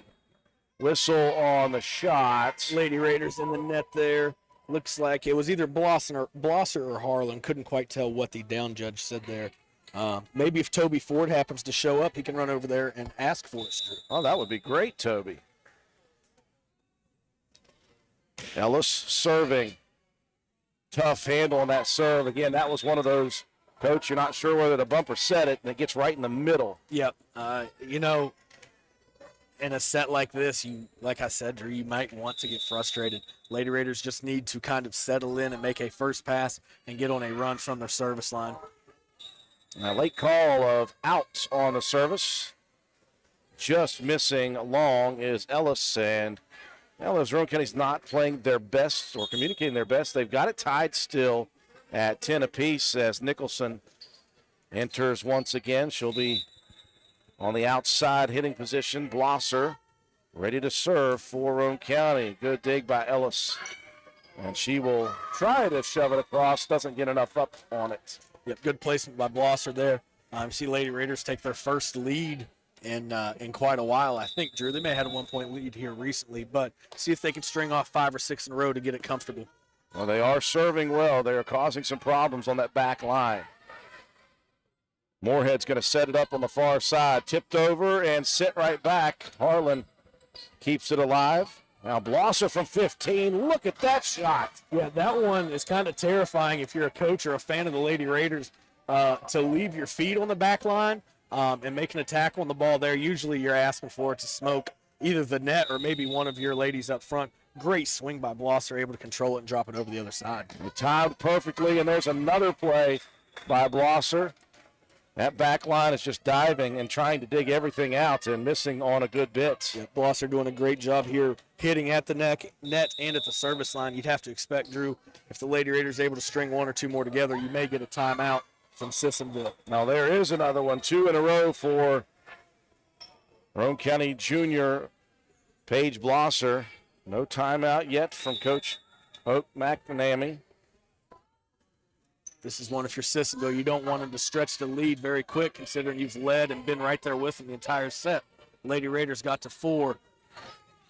Whistle on the shot. Lady Raiders in the net there. Looks like it was either Blosser or Harlan. Couldn't quite tell what the down judge said there. Maybe if Toby Ford happens to show up, he can run over there and ask for it, Drew. Oh, that would be great, Toby. Ellis serving. Tough handle on that serve. Again, that was one of those, Coach, you're not sure whether the bumper set it, and it gets right in the middle. Yep. You know, in a set like this, like I said, Drew, you might want to get frustrated. Lady Raiders just need to kind of settle in and make a first pass and get on a run from their service line. A late call of out on the service. Just missing long is Ellis, and as Roane County's not playing their best or communicating their best, they've got it tied still at 10 apiece as Nicholson enters once again. She'll be on the outside hitting position. Blosser ready to serve for Roane County. Good dig by Ellis. And she will try to shove it across. Doesn't get enough up on it. Yep, good placement by Blosser there. See Lady Raiders take their first lead in quite a while, I think, Drew. They may have had a 1-point lead here recently, but see if they can string off 5 or 6 in a row to get it comfortable. Well, they are serving well. They are causing some problems on that back line. Moorhead's going to set it up on the far side. Tipped over and sit right back. Harlan keeps it alive. Now Blosser from 15. Look at that shot. Yeah, that one is kind of terrifying if you're a coach or a fan of the Lady Raiders to leave your feet on the back line and make an attack on the ball there. Usually you're asking for it to smoke either the net or maybe one of your ladies up front. Great swing by Blosser, able to control it and drop it over the other side. It timed perfectly, and there's another play by Blosser. That back line is just diving and trying to dig everything out and missing on a good bit. Yeah, Blosser doing a great job here, hitting at the net and at the service line. You'd have to expect, Drew, if the Lady Raiders are able to string 1 or 2 more together, you may get a timeout from Sissonville. Now there is another one, 2 in a row for Roane County Junior Paige Blosser. No timeout yet from Coach Hope McNamee. This is one, if you're Sissonville, you don't want them to stretch the lead very quick, considering you've led and been right there with them the entire set. Lady Raiders got to 4.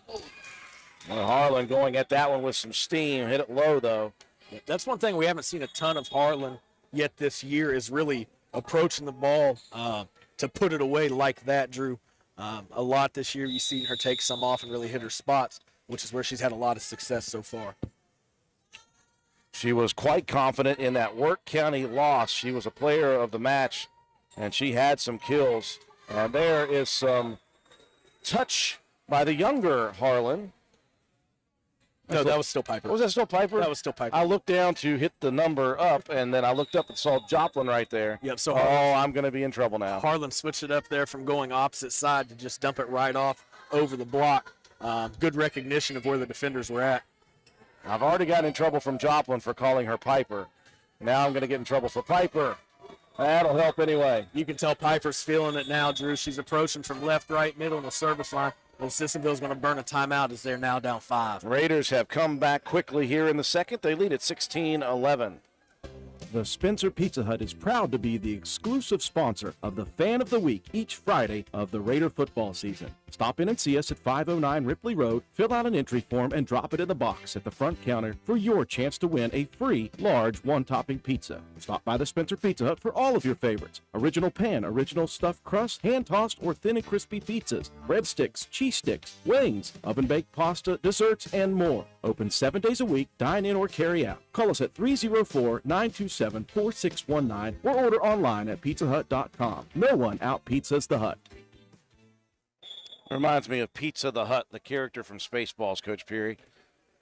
Well, Harlan going at that one with some steam. Hit it low, though. That's one thing we haven't seen a ton of Harlan yet this year, is really approaching the ball to put it away like that, Drew. A lot this year you've seen her take some off and really hit her spots, which is where she's had a lot of success so far. She was quite confident in that Work County loss. She was a player of the match, and she had some kills. And there is some touch by the younger Harlan. No, that was still Piper. Was that still Piper? That was still Piper. I looked down to hit the number up, and then I looked up and saw Joplin right there. Yep. So I'm going to be in trouble now. Harlan switched it up there from going opposite side to just dump it right off over the block. Good recognition of where the defenders were at. I've already gotten in trouble from Joplin for calling her Piper. Now I'm going to get in trouble for Piper. That'll help anyway. You can tell Piper's feeling it now, Drew. She's approaching from left, right, middle, and the service line. And Sissonville's going to burn a timeout as they're now down 5. Raiders have come back quickly here in the second. They lead at 16-11. The Spencer Pizza Hut is proud to be the exclusive sponsor of the Fan of the Week each Friday of the Raider football season. Stop in and see us at 509 Ripley Road, fill out an entry form, and drop it in the box at the front counter for your chance to win a free large one-topping pizza. Stop by the Spencer Pizza Hut for all of your favorites. Original pan, original stuffed crust, hand-tossed or thin and crispy pizzas, breadsticks, cheese sticks, wings, oven-baked pasta, desserts, and more. Open 7 days a week, dine in or carry out. Call us at 304-927-4619 or order online at pizzahut.com. No one out-pizzas the Hut. Reminds me of Pizza the Hut, the character from Spaceballs, Coach Peary.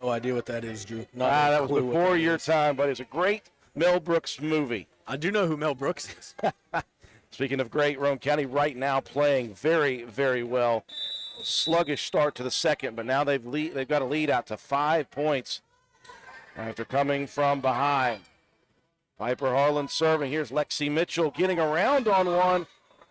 No idea what that is, Drew. That was before your time, but it's a great Mel Brooks movie. I do know who Mel Brooks is. Speaking of great, Roane County right now playing very, very well. Sluggish start to the second, but now they've got a lead out to 5 points after coming from behind. Piper Harlan serving. Here's Lexi Mitchell getting around on one.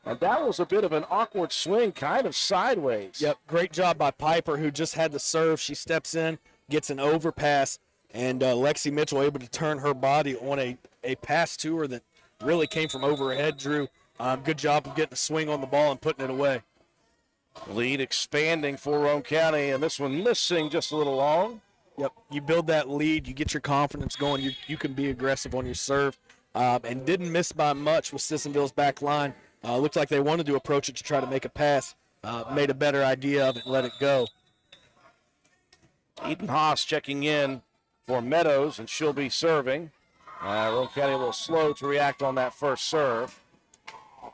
And that was a bit of an awkward swing, kind of sideways. Yep, great job by Piper, who just had the serve. She steps in, gets an overpass, and Lexi Mitchell able to turn her body on a pass to her that really came from overhead, Drew. Good job of getting a swing on the ball and putting it away. Lead expanding for Roane County, and this one missing just a little long. Yep, you build that lead, you get your confidence going, you can be aggressive on your serve, and didn't miss by much with Sissonville's back line. Looked like they wanted to approach it to try to make a pass, made a better idea of it and let it go. Eden Haas checking in for Meadows, and she'll be serving. Roane County a little slow to react on that first serve.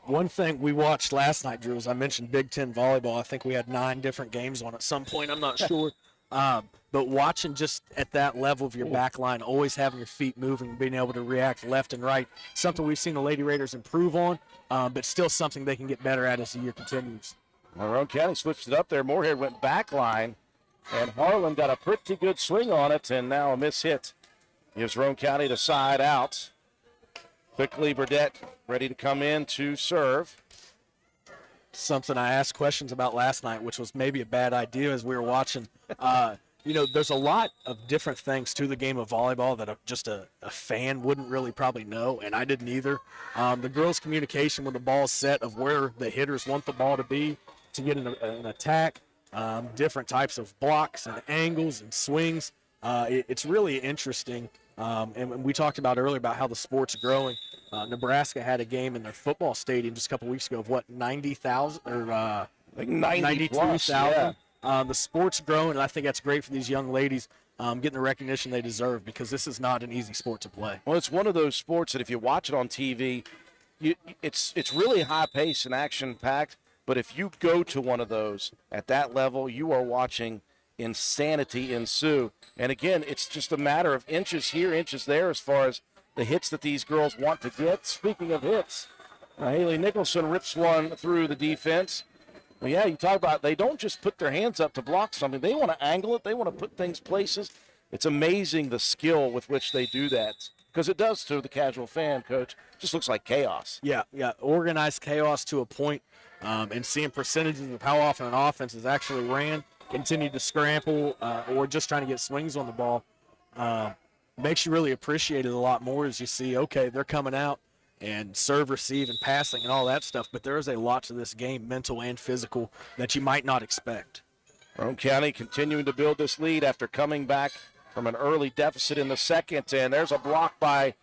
One thing we watched last night, Drew, as I mentioned Big Ten volleyball. I think we had 9 different games on at some point. I'm not sure. But watching just at that level of your back line, always having your feet moving, being able to react left and right, something we've seen the Lady Raiders improve on, but still something they can get better at as the year continues. Roane County switched it up there. Moorhead went back line, and Harlan got a pretty good swing on it, and now a miss hit. Gives Roane County the side out. Quickly, Burdette ready to come in to serve. Something I asked questions about last night, which was maybe a bad idea as we were watching. There's a lot of different things to the game of volleyball that just a fan wouldn't really probably know, and I didn't either. The girls' communication when the ball's set of where the hitters want the ball to be to get an attack, different types of blocks and angles and swings. It's really interesting. And we talked about earlier about how the sport's growing. Nebraska had a game in their football stadium just a couple weeks ago of 90,000 or like 92,000. Yeah. The sport's growing, and I think that's great for these young ladies getting the recognition they deserve, because this is not an easy sport to play. Well, it's one of those sports that if you watch it on TV, it's really high pace and action packed. But if you go to one of those at that level, you are watching insanity ensue. And again, it's just a matter of inches here, inches there as far as the hits that these girls want to get. Speaking of hits, Haley Nicholson rips one through the defense. Well, yeah, you talk about they don't just put their hands up to block something. They want to angle it. They want to put things places. It's amazing the skill with which they do that, because it does to the casual fan, Coach. Just looks like chaos. Yeah, organized chaos to a point, and seeing percentages of how often an offense is actually ran, continued to scramble, or just trying to get swings on the ball, makes you really appreciate it a lot more as you see, okay, they're coming out and serve, receive, and passing and all that stuff, but there is a lot to this game, mental and physical, that you might not expect. Roane County continuing to build this lead after coming back from an early deficit in the second, and there's a block by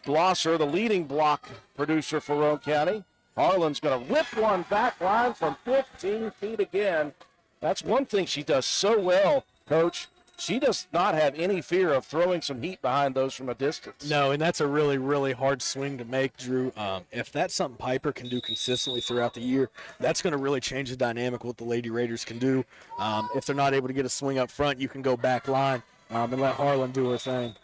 Blosser, the leading block producer for Roane County. Harlan's going to whip one back line from 15 feet again. That's one thing she does so well, Coach. She does not have any fear of throwing some heat behind those from a distance. No, and that's a really, really hard swing to make, Drew. If that's something Piper can do consistently throughout the year, that's going to really change the dynamic what the Lady Raiders can do. If they're not able to get a swing up front, you can go back line and let Harlan do her thing.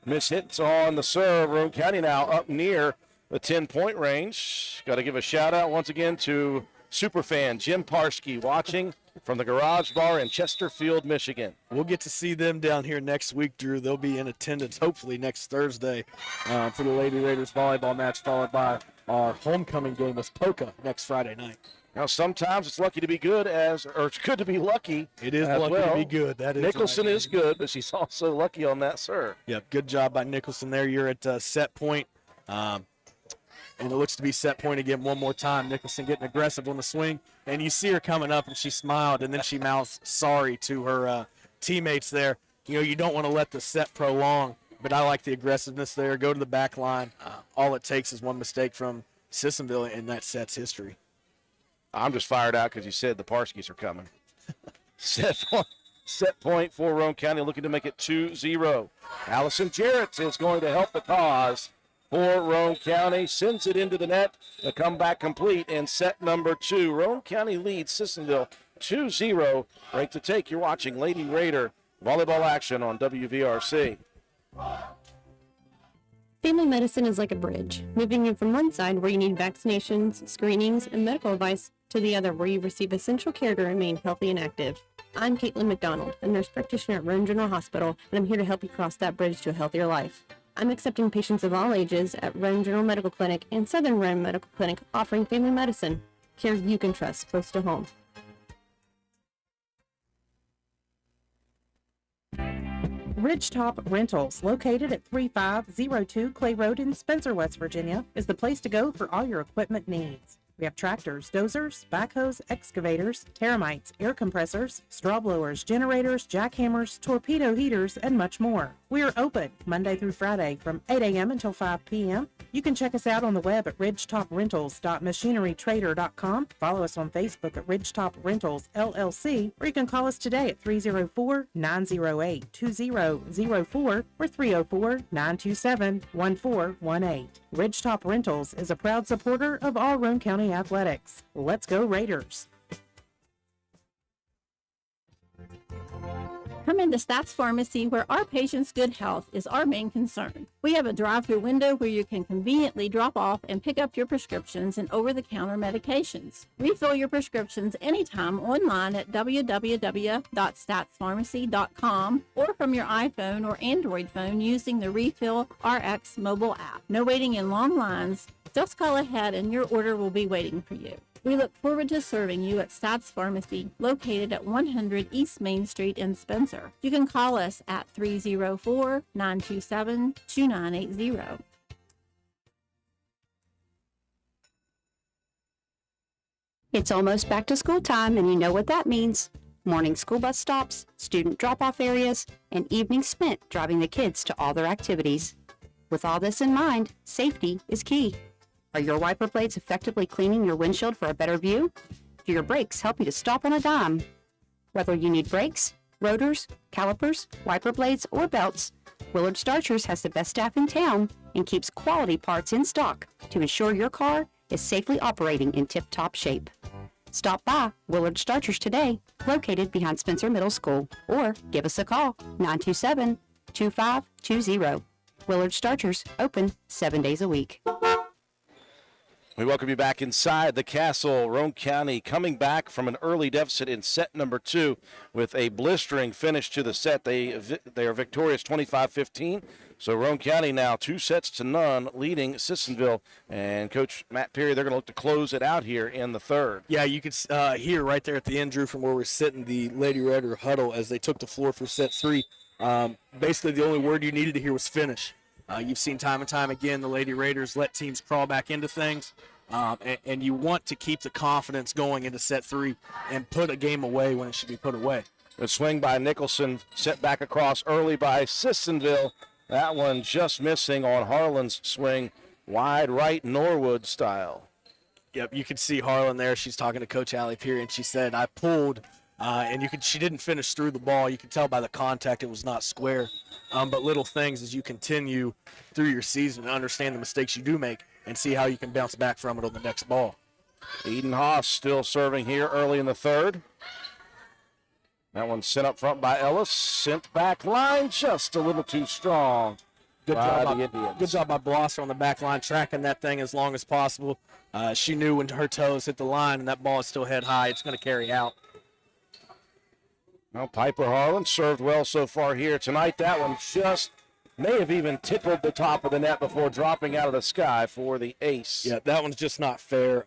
Miss hits on the serve. Roane County now up near the 10-point range. Got to give a shout-out once again to superfan Jim Parsky watching from the Garage Bar in Chesterfield, Michigan. We'll get to see them down here next week, Drew. They'll be in attendance hopefully next Thursday for the Lady Raiders volleyball match, followed by our homecoming game with Polka next Friday night. Now, sometimes it's lucky to be good or it's good to be lucky. It is lucky to be good. That is Nicholson right. is good, but she's also lucky on that serve. Yep, good job by Nicholson there. You're at set point. And it looks to be set point again one more time. Nicholson getting aggressive on the swing. And you see her coming up, and she smiled, and then she mouths sorry to her teammates there. You don't want to let the set prolong, but I like the aggressiveness there. Go to the back line. All it takes is one mistake from Sissonville, and that sets history. I'm just fired out because you said the Parskys are coming. Set point for Roane County, looking to make it 2-0. Allison Jarrett is going to help the cause for Roane County, sends it into the net. The comeback complete in set number 2. Roane County leads Sissonville 2-0. Break to take. You're watching Lady Raider volleyball action on WVRC. Family medicine is like a bridge, moving you from one side where you need vaccinations, screenings, and medical advice to the other where you receive essential care to remain healthy and active. I'm Caitlin McDonald, a nurse practitioner at Roane General Hospital, and I'm here to help you cross that bridge to a healthier life. I'm accepting patients of all ages at Roane General Medical Clinic and Southern Roane Medical Clinic, offering family medicine, care you can trust close to home. Ridgetop Rentals, located at 3502 Clay Road in Spencer, West Virginia, is the place to go for all your equipment needs. We have tractors, dozers, backhoes, excavators, termites, air compressors, straw blowers, generators, jackhammers, torpedo heaters, and much more. We are open Monday through Friday from 8 a.m. until 5 p.m. You can check us out on the web at ridgetoprentals.machinerytrader.com. Follow us on Facebook at Ridgetop Rentals LLC, or you can call us today at 304-908-2004 or 304-927-1418. Ridgetop Rentals is a proud supporter of all Roane County athletics. Let's go Raiders! Come into Stats Pharmacy, where our patients' good health is our main concern. We have a drive-through window where you can conveniently drop off and pick up your prescriptions and over-the-counter medications. Refill your prescriptions anytime online at www.statspharmacy.com or from your iPhone or Android phone using the Refill RX mobile app. No waiting in long lines. Just call ahead and your order will be waiting for you. We look forward to serving you at Stats Pharmacy, located at 100 East Main Street in Spencer. You can call us at 304-927-2980. It's almost back to school time, and you know what that means. Morning school bus stops, student drop-off areas, and evenings spent driving the kids to all their activities. With all this in mind, safety is key. Are your wiper blades effectively cleaning your windshield for a better view? Do your brakes help you to stop on a dime? Whether you need brakes, rotors, calipers, wiper blades, or belts, Willard Starchers has the best staff in town and keeps quality parts in stock to ensure your car is safely operating in tip-top shape. Stop by Willard Starchers today, located behind Spencer Middle School, or give us a call, 927-2520. Willard Starchers, open 7 days a week. We welcome you back inside the castle. Roane County coming back from an early deficit in set number 2 with a blistering finish to the set. They are victorious 25-15. So Roane County now 2-0 leading Sissonville. And Coach Matt Perry, they're going to look to close it out here in the third. Yeah, you could hear right there at the end, Drew, from where we're sitting, the Lady Raider huddle as they took the floor for set 3. Basically, the only word you needed to hear was finish. You've seen time and time again the Lady Raiders let teams crawl back into things, and you want to keep the confidence going into set 3 and put a game away when it should be put away. A swing by Nicholson, set back across early by Sissonville. That one just missing on Harlan's swing, wide right Norwood style. Yep, you could see Harlan there. She's talking to Coach Allie Peary, and she said, I pulled, and she didn't finish through the ball. You could tell by the contact it was not square. But little things as you continue through your season and understand the mistakes you do make and see how you can bounce back from it on the next ball. Eden Haas still serving here early in the third. That one sent up front by Ellis. Sent back line just a little too strong. Good job by Blosser on the back line, tracking that thing as long as possible. She knew when her toes hit the line and that ball is still head high, it's going to carry out. Well, Piper Harlan served well so far here tonight. That one just may have even tickled the top of the net before dropping out of the sky for the ace. Yeah, that one's just not fair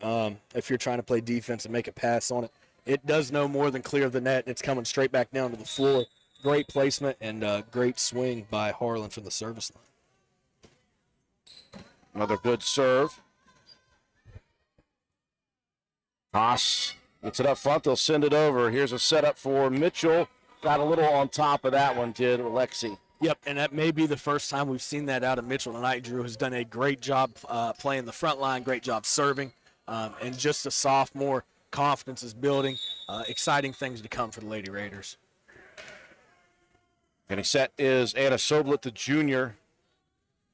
if you're trying to play defense and make a pass on it. It does no more than clear the net. It's coming straight back down to the floor. Great placement and great swing by Harlan from the service line. Another good serve. Haas gets it up front. They'll send it over. Here's a setup for Mitchell. Got a little on top of that one, did Alexi. Yep, and that may be the first time we've seen that out of Mitchell tonight. Drew has done a great job playing the front line, great job serving, and just a sophomore. Confidence is building. Exciting things to come for the Lady Raiders. And he set is Anna Soblet, the junior.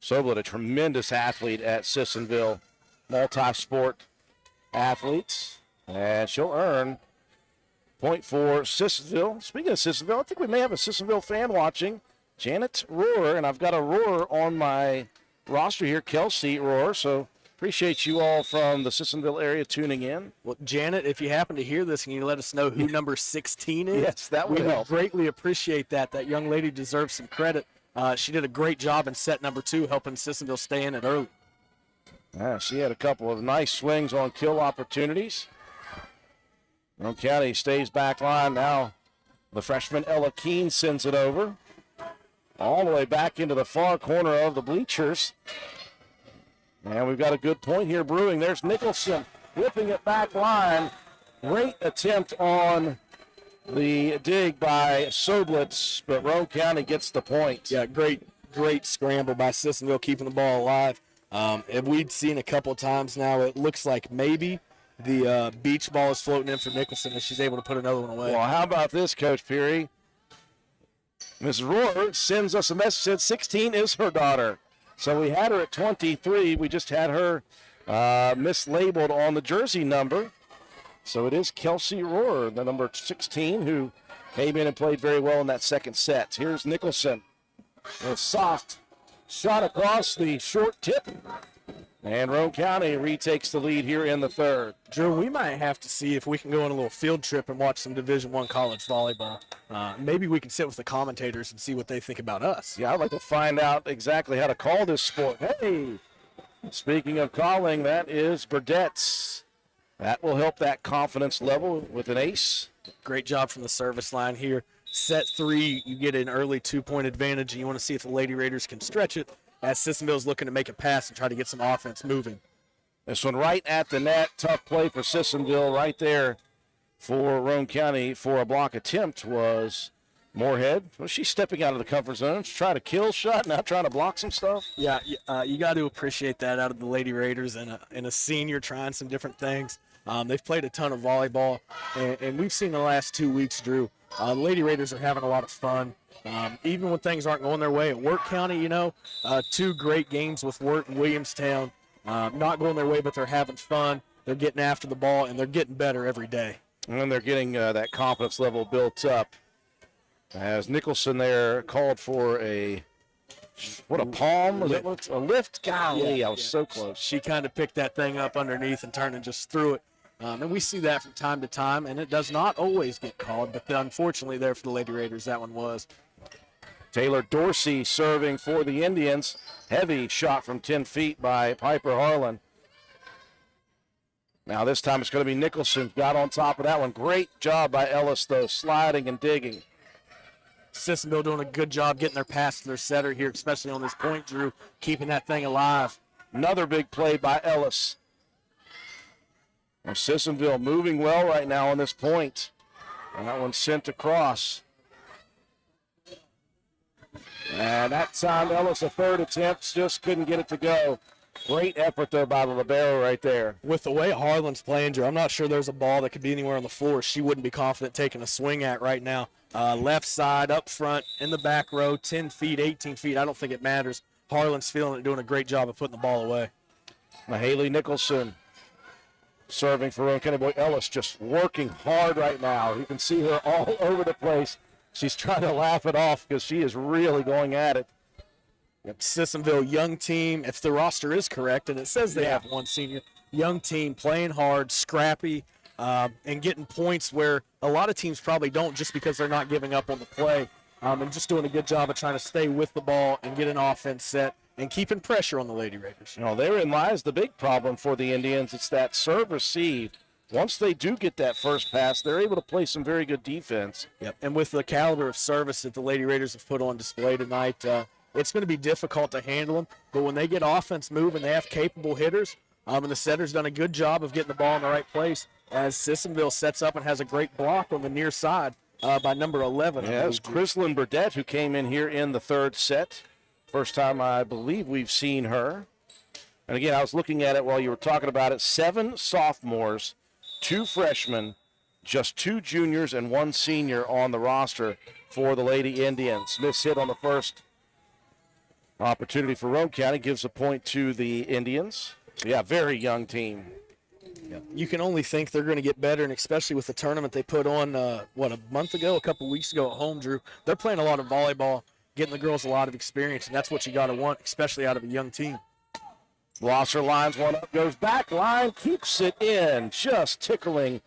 Soblet, a tremendous athlete at Sissonville, multi-sport athletes. And she'll earn point for Sissonville. Speaking of Sissonville, I think we may have a Sissonville fan watching. Janet Rohr, and I've got a Rohr on my roster here, Kelsey Rohr. So appreciate you all from the Sissonville area tuning in. Well, Janet, if you happen to hear this, can you let us know who number 16 is? Yes, that would help. We greatly appreciate that. That young lady deserves some credit. She did a great job in set number 2, helping Sissonville stay in it early. Yeah, she had a couple of nice swings on kill opportunities. Roane County stays back line. Now the freshman Ella Keene sends it over. All the way back into the far corner of the bleachers. And we've got a good point here brewing. There's Nicholson. whipping it back line. Great attempt on the dig by Soblitz, but Roane County gets the point. Yeah, great scramble by Sissonville, keeping the ball alive. And we'd seen a couple of times now, it looks like maybe the beach ball is floating in for Nicholson, and she's able to put another one away. Well, how about this, Coach Peary? Mrs. Rohr sends us a message that 16 is her daughter. So we had her at 23. We just had her mislabeled on the jersey number. So it is Kelsey Rohr, the number 16, who came in and played very well in that second set. Here's Nicholson. A soft shot across the short tip. And Roane County retakes the lead here in the third. Drew, we might have to see if we can go on a little field trip and watch some Division I college volleyball. Maybe we can sit with the commentators and see what they think about us. Yeah, I'd like to find out exactly how to call this sport. Hey, speaking of calling, that is Burdett's. That will help that confidence level with an ace. Great job from the service line here. Set 3, you get an early 2-point advantage, and you want to see if the Lady Raiders can stretch it, as Sissonville's looking to make a pass and try to get some offense moving. This one right at the net. Tough play for Sissonville right there for Roane County for a block attempt was Moorhead. Well, she's stepping out of the comfort zone. She's trying to kill shot, now trying to block some stuff. Yeah, you got to appreciate that out of the Lady Raiders and a senior trying some different things. They've played a ton of volleyball, and we've seen the last 2 weeks, Drew. The Lady Raiders are having a lot of fun. Even when things aren't going their way at Wirt County, 2 great games with Wirt and Williamstown. Not going their way, but they're having fun. They're getting after the ball, and they're getting better every day. And they're getting that confidence level built up. As Nicholson there called for a palm? A lift? Golly, I was so close. She kind of picked that thing up underneath and turned and just threw it. And we see that from time to time, and it does not always get called, but unfortunately there for the Lady Raiders, that one was. Taylor Dorsey serving for the Indians. Heavy shot from 10 feet by Piper Harlan. Now this time it's going to be Nicholson. Got on top of that one. Great job by Ellis, though, sliding and digging. Sissonville doing a good job getting their pass to their setter here, especially on this point, Drew, keeping that thing alive. Another big play by Ellis. Well, Sissonville moving well right now on this point. And that one sent across. And that time Ellis, a third attempt, just couldn't get it to go. Great effort, though, by the libero right there. With the way Harlan's playing, Drew, I'm not sure there's a ball that could be anywhere on the floor she wouldn't be confident taking a swing at right now. Left side, up front, in the back row, 10 feet, 18 feet. I don't think it matters. Harlan's feeling it, doing a great job of putting the ball away. Mahaley Nicholson serving for Roane County. Boy, Ellis just working hard right now. You can see her all over the place. She's trying to laugh it off because she is really going at it. Sissonville, young team, if the roster is correct, and it says they have one senior, young team, playing hard, scrappy, and getting points where a lot of teams probably don't just because they're not giving up on the play, and just doing a good job of trying to stay with the ball and get an offense set and keeping pressure on the Lady Raiders. Therein lies the big problem for the Indians. It's that serve receive. Once they do get that first pass, they're able to play some very good defense. Yep. And with the caliber of service that the Lady Raiders have put on display tonight, it's going to be difficult to handle them. But when they get offense moving, they have capable hitters, and the setter's done a good job of getting the ball in the right place as Sissonville sets up and has a great block on the near side by number 11. Yeah, it was Chrislyn Burdett who came in here in the third set. First time I believe we've seen her. And again, I was looking at it while you were talking about it. 7 sophomores, 2 freshmen, just 2 juniors, and 1 senior on the roster for the Lady Indians. Miss hit on the first opportunity for Roane County, gives a point to the Indians. So, yeah, very young team. Yeah. You can only think they're going to get better, and especially with the tournament they put on, a month ago, a couple weeks ago at home, Drew. They're playing a lot of volleyball, getting the girls a lot of experience, and that's what you got to want, especially out of a young team. Blosser lines one up, goes back line, keeps it in, just tickling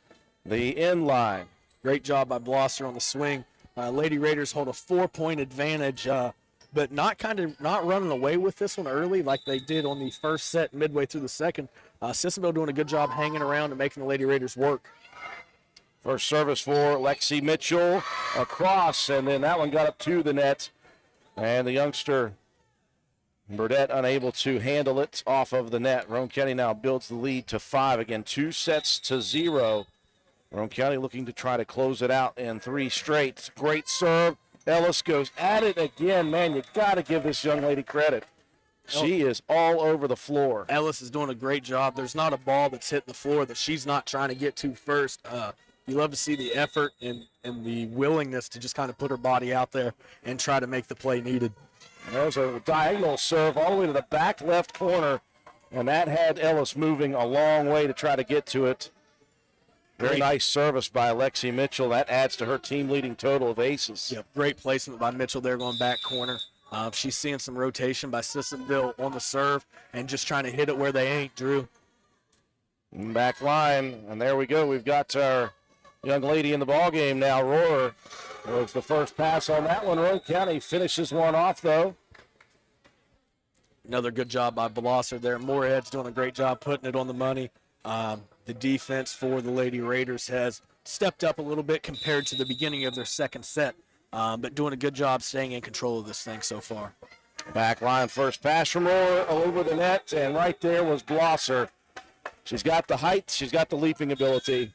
the end line. Great job by Blosser on the swing. Lady Raiders hold a 4-point advantage, but not running away with this one early like they did on the first set midway through the second. Sissonville doing a good job hanging around and making the Lady Raiders work. First service for Lexi Mitchell across, and then that one got up to the net. And the youngster Burdette unable to handle it off of the net. Roane County now builds the lead to 5 again, 2-0. Roane County looking to try to close it out in 3 straight. Great serve. Ellis goes at it again. Man, you got to give this young lady credit. She is all over the floor. Ellis is doing a great job. There's not a ball that's hitting the floor that she's not trying to get to first. You love to see the effort and the willingness to just kind of put her body out there and try to make the play needed. There's a diagonal serve all the way to the back left corner, and that had Ellis moving a long way to try to get to it. Very nice service by Alexi Mitchell. That adds to her team-leading total of aces. Yep, great placement by Mitchell there going back corner. She's seeing some rotation by Sissonville on the serve and just trying to hit it where they ain't, Drew. Back line, and there we go. We've got our young lady in the ballgame now, Roar. Was the first pass on that one. Roane County finishes one off, though. Another good job by Blosser there. Moorhead's doing a great job putting it on the money. The defense for the Lady Raiders has stepped up a little bit compared to the beginning of their second set, but doing a good job staying in control of this thing so far. Back line, first pass from Roar over the net, and right there was Blosser. She's got the height. She's got the leaping ability.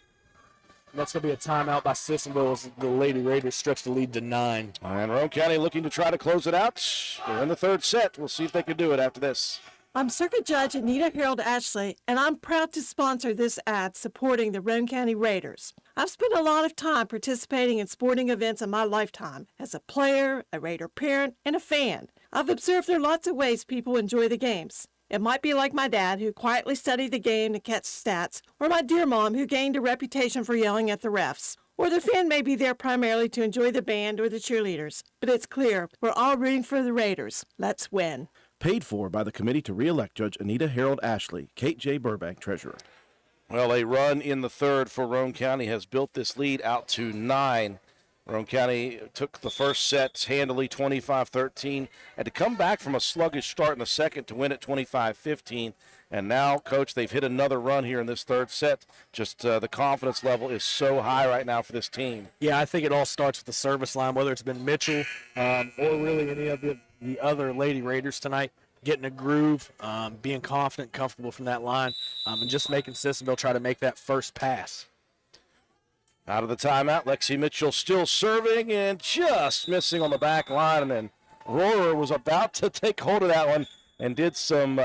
That's going to be a timeout by Sissonville as the Lady Raiders stretch the lead to 9. And Roane County looking to try to close it out. We're in the third set. We'll see if they can do it after this. I'm Circuit Judge Anita Harold Ashley, and I'm proud to sponsor this ad supporting the Roane County Raiders. I've spent a lot of time participating in sporting events in my lifetime as a player, a Raider parent, and a fan. I've observed there are lots of ways people enjoy the games. It might be like my dad, who quietly studied the game to catch stats, or my dear mom, who gained a reputation for yelling at the refs. Or the fan may be there primarily to enjoy the band or the cheerleaders. But it's clear, we're all rooting for the Raiders. Let's win. Paid for by the committee to re-elect Judge Anita Harold Ashley, Kate J. Burbank, Treasurer. Well, a run in the third for Roane County has built this lead out to 9. Roane County took the first set handily, 25-13, had to come back from a sluggish start in the second to win it 25-15. And now, Coach, they've hit another run here in this third set. Just the confidence level is so high right now for this team. Yeah, I think it all starts with the service line, whether it's been Mitchell or really any of the other Lady Raiders tonight, getting a groove, being confident, comfortable from that line, and just making Sissonville try to make that first pass. Out of the timeout, Lexi Mitchell still serving and just missing on the back line. And then Rohrer was about to take hold of that one and did some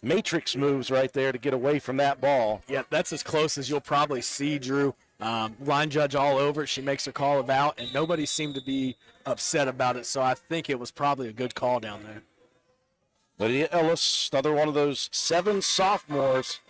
matrix moves right there to get away from that ball. Yeah, that's as close as you'll probably see, Drew. Line judge all over it. She makes her call of out, and nobody seemed to be upset about it. So I think it was probably a good call down there. Lydia Ellis, another one of those 7 sophomores,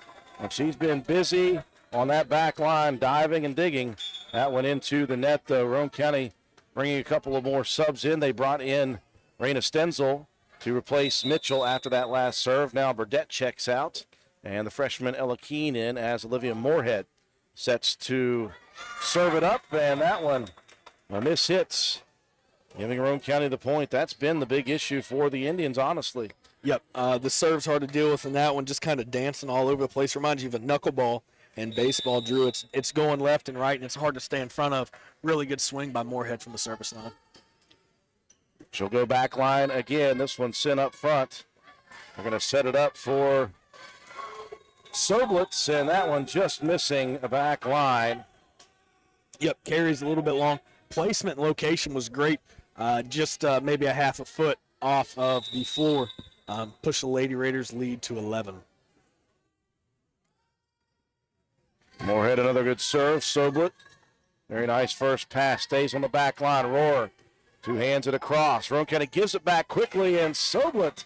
and she's been busy on that back line, diving and digging. That went into the net, though. Roane County bringing a couple of more subs in. They brought in Raina Stenzel to replace Mitchell after that last serve. Now Burdette checks out, and the freshman Ella Keene in as Olivia Moorhead sets to serve it up, and that one, a miss hits, giving Roane County the point. That's been the big issue for the Indians, honestly. Yep, the serve's hard to deal with, and that one just kind of dancing all over the place. Reminds you of a knuckleball in baseball, Drew. It's going left and right, and it's hard to stay in front of. Really good swing by Moorhead from the service line. She'll go back line again. This one's sent up front. They're going to set it up for Soblitz, and that one just missing a back line. Yep, carries a little bit long. Placement and location was great. Just maybe a half a foot off of the floor. Push the Lady Raiders lead to 11. Moorhead, another good serve. Soblet, very nice first pass. Stays on the back line. Roar, 2 hands it across. Roane County gives it back quickly, and Soblet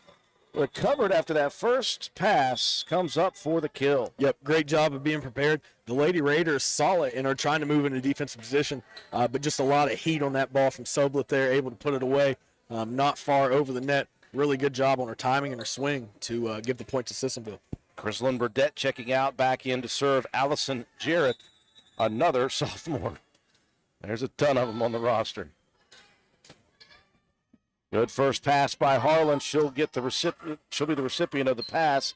recovered after that first pass. Comes up for the kill. Yep, great job of being prepared. The Lady Raiders saw it and are trying to move into defensive position, but just a lot of heat on that ball from Soblet there, able to put it away, not far over the net. Really good job on her timing and her swing to give the point to Sissonville. Chrislyn Burdette checking out, back in to serve Allison Jarrett, another sophomore. There's a ton of them on the roster. Good first pass by Harlan. She'll get the recipient. She'll be the recipient of the pass.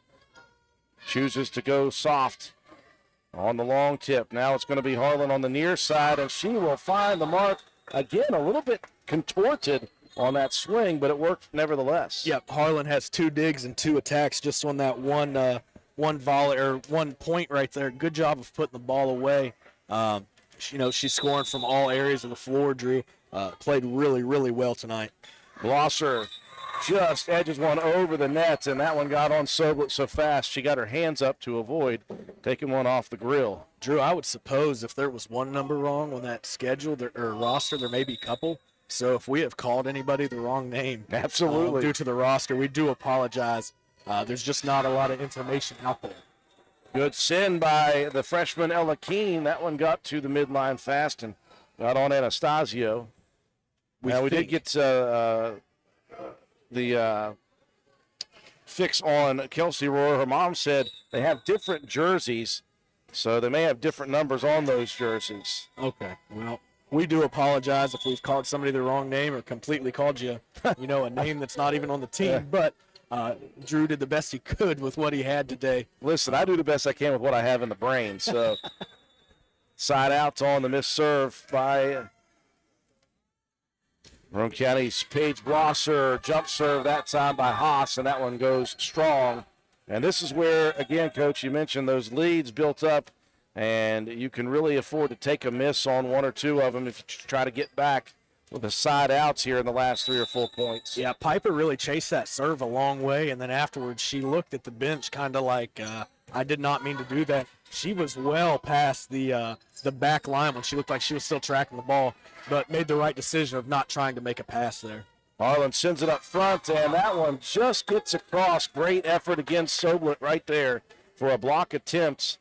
Chooses to go soft on the long tip. Now it's going to be Harlan on the near side, and she will find the mark again. A little bit contorted on that swing, but it worked nevertheless. Yep, Harlan has 2 digs and 2 attacks just on that one volley or 1 point right there. Good job of putting the ball away. She's scoring from all areas of the floor, Drew. Played really, really well tonight. Blosser just edges one over the net, and that one got on Soblet so fast she got her hands up to avoid taking one off the grill. Drew, I would suppose if there was one number wrong on that schedule or roster, there may be a couple. So if we have called anybody the wrong name, absolutely, due to the roster, we do apologize. There's just not a lot of information out there. Good send by the freshman Ella Keene. That one got to the midline fast and got on Anastasio. We did get the fix on Kelsey Rohr. Her mom said they have different jerseys, so they may have different numbers on those jerseys. Okay, well, we do apologize if we've called somebody the wrong name or completely called you, a name that's not even on the team. But Drew did the best he could with what he had today. Listen, I do the best I can with what I have in the brain. So side out on the missed serve by Roane County's Paige Blosser. Jump serve that time by Haas, and that one goes strong. And this is where, again, Coach, you mentioned those leads built up, and you can really afford to take a miss on 1 or 2 of them if you try to get back with the side outs here in the last 3 or 4 points. Yeah, Piper really chased that serve a long way, and then afterwards she looked at the bench kind of like, I did not mean to do that. She was well past the back line when she looked like she was still tracking the ball, but made the right decision of not trying to make a pass there. Harlan sends it up front, and that one just gets across. Great effort against Soblet right there for a block attempt,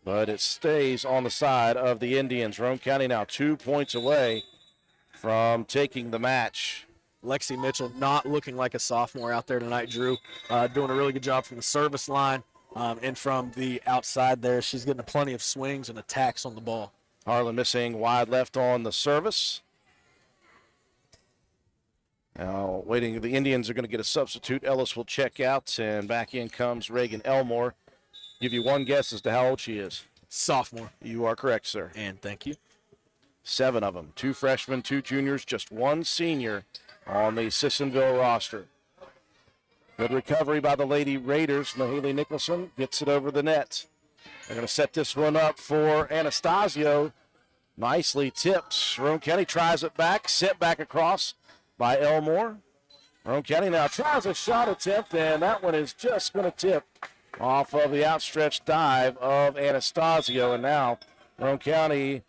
but it stays on the side of the Indians. Roane County now 2 points away from taking the match. Lexi Mitchell not looking like a sophomore out there tonight, Drew. Doing a really good job from the service line and from the outside there. She's getting plenty of swings and attacks on the ball. Harlan missing wide left on the service. Now waiting, the Indians are going to get a substitute. Ellis will check out, and back in comes Reagan Elmore. Give you one guess as to how old she is. Sophomore. You are correct, sir. And thank you. 7 of them, 2 freshmen, 2 juniors, just 1 senior on the Sissonville roster. Good recovery by the Lady Raiders. Mahaley Nicholson gets it over the net. They're going to set this one up for Anastasio. Nicely tipped. Roane County tries it back, sent back across by Elmore. Roane County now tries a shot attempt, and that one is just going to tip off of the outstretched dive of Anastasio. And now Roane County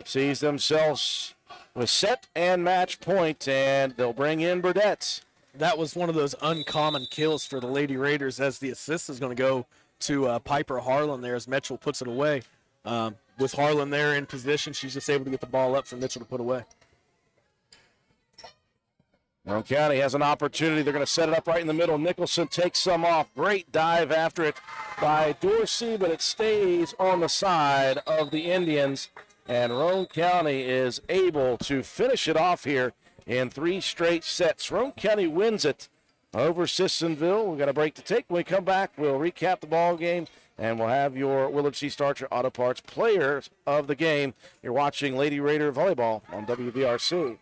sees themselves with set and match point, and they'll bring in Burdette. That was one of those uncommon kills for the Lady Raiders, as the assist is going to go to Piper Harlan there as Mitchell puts it away. With Harlan there in position, she's just able to get the ball up for Mitchell to put away. Roane County has an opportunity. They're going to set it up right in the middle. Nicholson takes some off. Great dive after it by Dorsey, but it stays on the side of the Indians. And Roane County is able to finish it off here in 3 straight sets. Roane County wins it over Sissonville. We're going to break to take. When we come back, we'll recap the ball game, and we'll have your Willard C. Starcher Auto Parts players of the game. You're watching Lady Raider Volleyball on WVRC.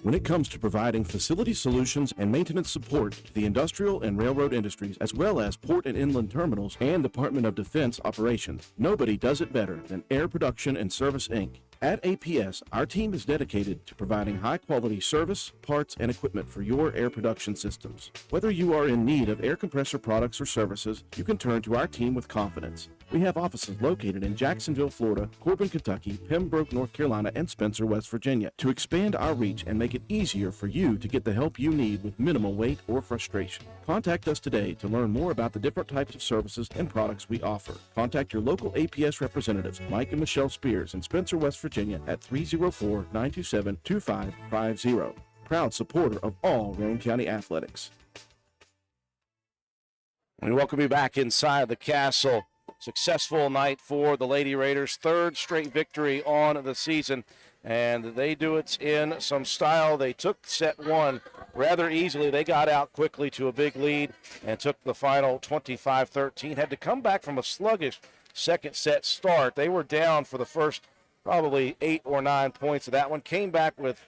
When it comes to providing facility solutions and maintenance support to the industrial and railroad industries, as well as port and inland terminals and Department of Defense operations, nobody does it better than Air Production and Service, Inc. At APS, our team is dedicated to providing high-quality service, parts, and equipment for your air production systems. Whether you are in need of air compressor products or services, you can turn to our team with confidence. We have offices located in Jacksonville, Florida, Corbin, Kentucky, Pembroke, North Carolina, and Spencer, West Virginia, to expand our reach and make it easier for you to get the help you need with minimal wait or frustration. Contact us today to learn more about the different types of services and products we offer. Contact your local APS representatives, Mike and Michelle Spears in Spencer, West Virginia at 304-927-2550. Proud supporter of all Roane County athletics. We welcome you back inside the castle. Successful night for the Lady Raiders, 3rd straight victory on the season, and they do it in some style. They took set 1 rather easily. They got out quickly to a big lead and took the final 25-13. Had to come back from a sluggish second set start. They were down for the first probably 8 or 9 points of that one. Came back with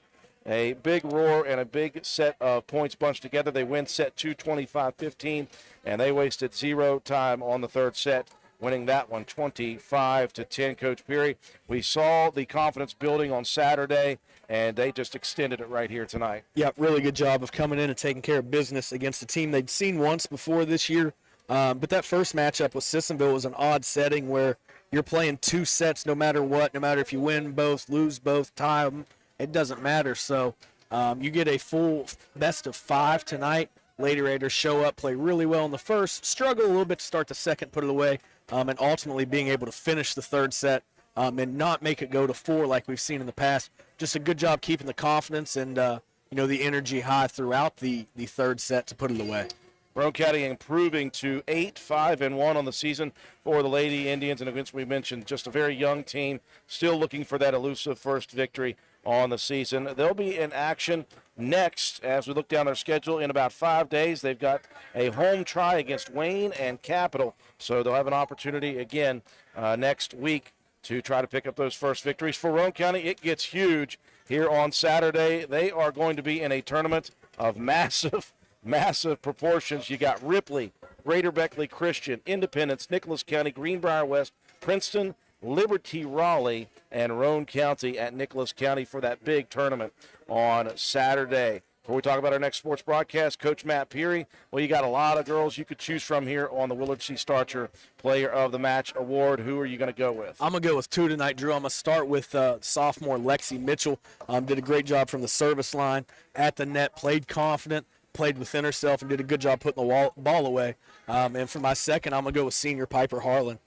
a big roar and a big set of points bunched together. They win set 2, 25-15, and they wasted 0 time on the third set, winning that one 25-10. Coach Peary, we saw the confidence building on Saturday, and they just extended it right here tonight. Yeah, really good job of coming in and taking care of business against a team they'd seen once before this year. But that first matchup with Sissonville was an odd setting where you're playing 2 sets no matter what, no matter if you win both, lose both, tie them, it doesn't matter. So you get a full best of 5 tonight. Lady Raiders show up, play really well in the first, struggle a little bit to start the second, put it away, and ultimately being able to finish the third set and not make it go to 4 like we've seen in the past. Just a good job keeping the confidence and the energy high throughout the third set to put it away. Roane County improving to 8-5-1 on the season for the Lady Indians, and against we mentioned just a very young team, still looking for that elusive first victory on the season. They'll be in action next as we look down their schedule in about 5 days. They've got a home try against Wayne and Capital, so they'll have an opportunity again next week to try to pick up those first victories. For Roane County, it gets huge here on Saturday. They are going to be in a tournament of massive proportions. You got Ripley, Greater Beckley Christian, Independence, Nicholas County, Greenbrier West, Princeton, Liberty Raleigh, and Roane County at Nicholas County for that big tournament on Saturday. Before we talk about our next sports broadcast, Coach Matt Peary, well, you got a lot of girls you could choose from here on the Willard C. Starcher Player of the Match Award. Who are you going to go with? I'm going to go with 2 tonight, Drew. I'm going to start with sophomore Lexi Mitchell. Did a great job from the service line, at the net, played confident, played within herself, and did a good job putting the ball away. And for my second, I'm going to go with senior Piper Harlan.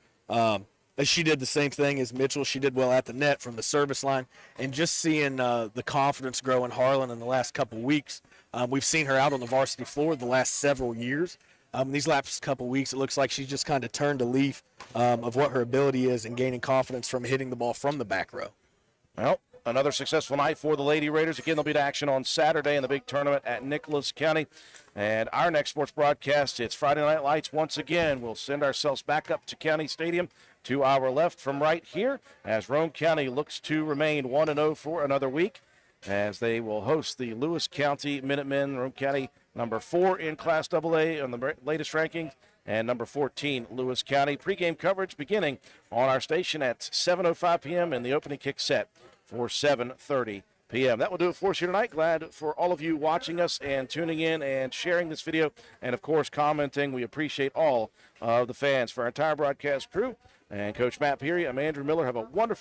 She did the same thing as Mitchell. She did well at the net from the service line. And just seeing the confidence grow in Harlan in the last couple weeks. We've seen her out on the varsity floor the last several years. These last couple weeks, it looks like she's just kind of turned a leaf of what her ability is and gaining confidence from hitting the ball from the back row. Well, another successful night for the Lady Raiders. Again, they'll be to action on Saturday in the big tournament at Nicholas County. And our next sports broadcast, it's Friday Night Lights once again. We'll send ourselves back up to County Stadium to our left from right here as Roane County looks to remain 1-0 for another week as they will host the Lewis County Minutemen. Roane County number 4 in Class AA on the latest rankings, and number 14, Lewis County. Pre-game coverage beginning on our station at 7:05 p.m. and the opening kick set for 7:30 p.m. That will do it for us here tonight. Glad for all of you watching us and tuning in and sharing this video and, of course, commenting. We appreciate all of the fans. For our entire broadcast crew and Coach Matt Peary, I'm Andrew Miller. Have a wonderful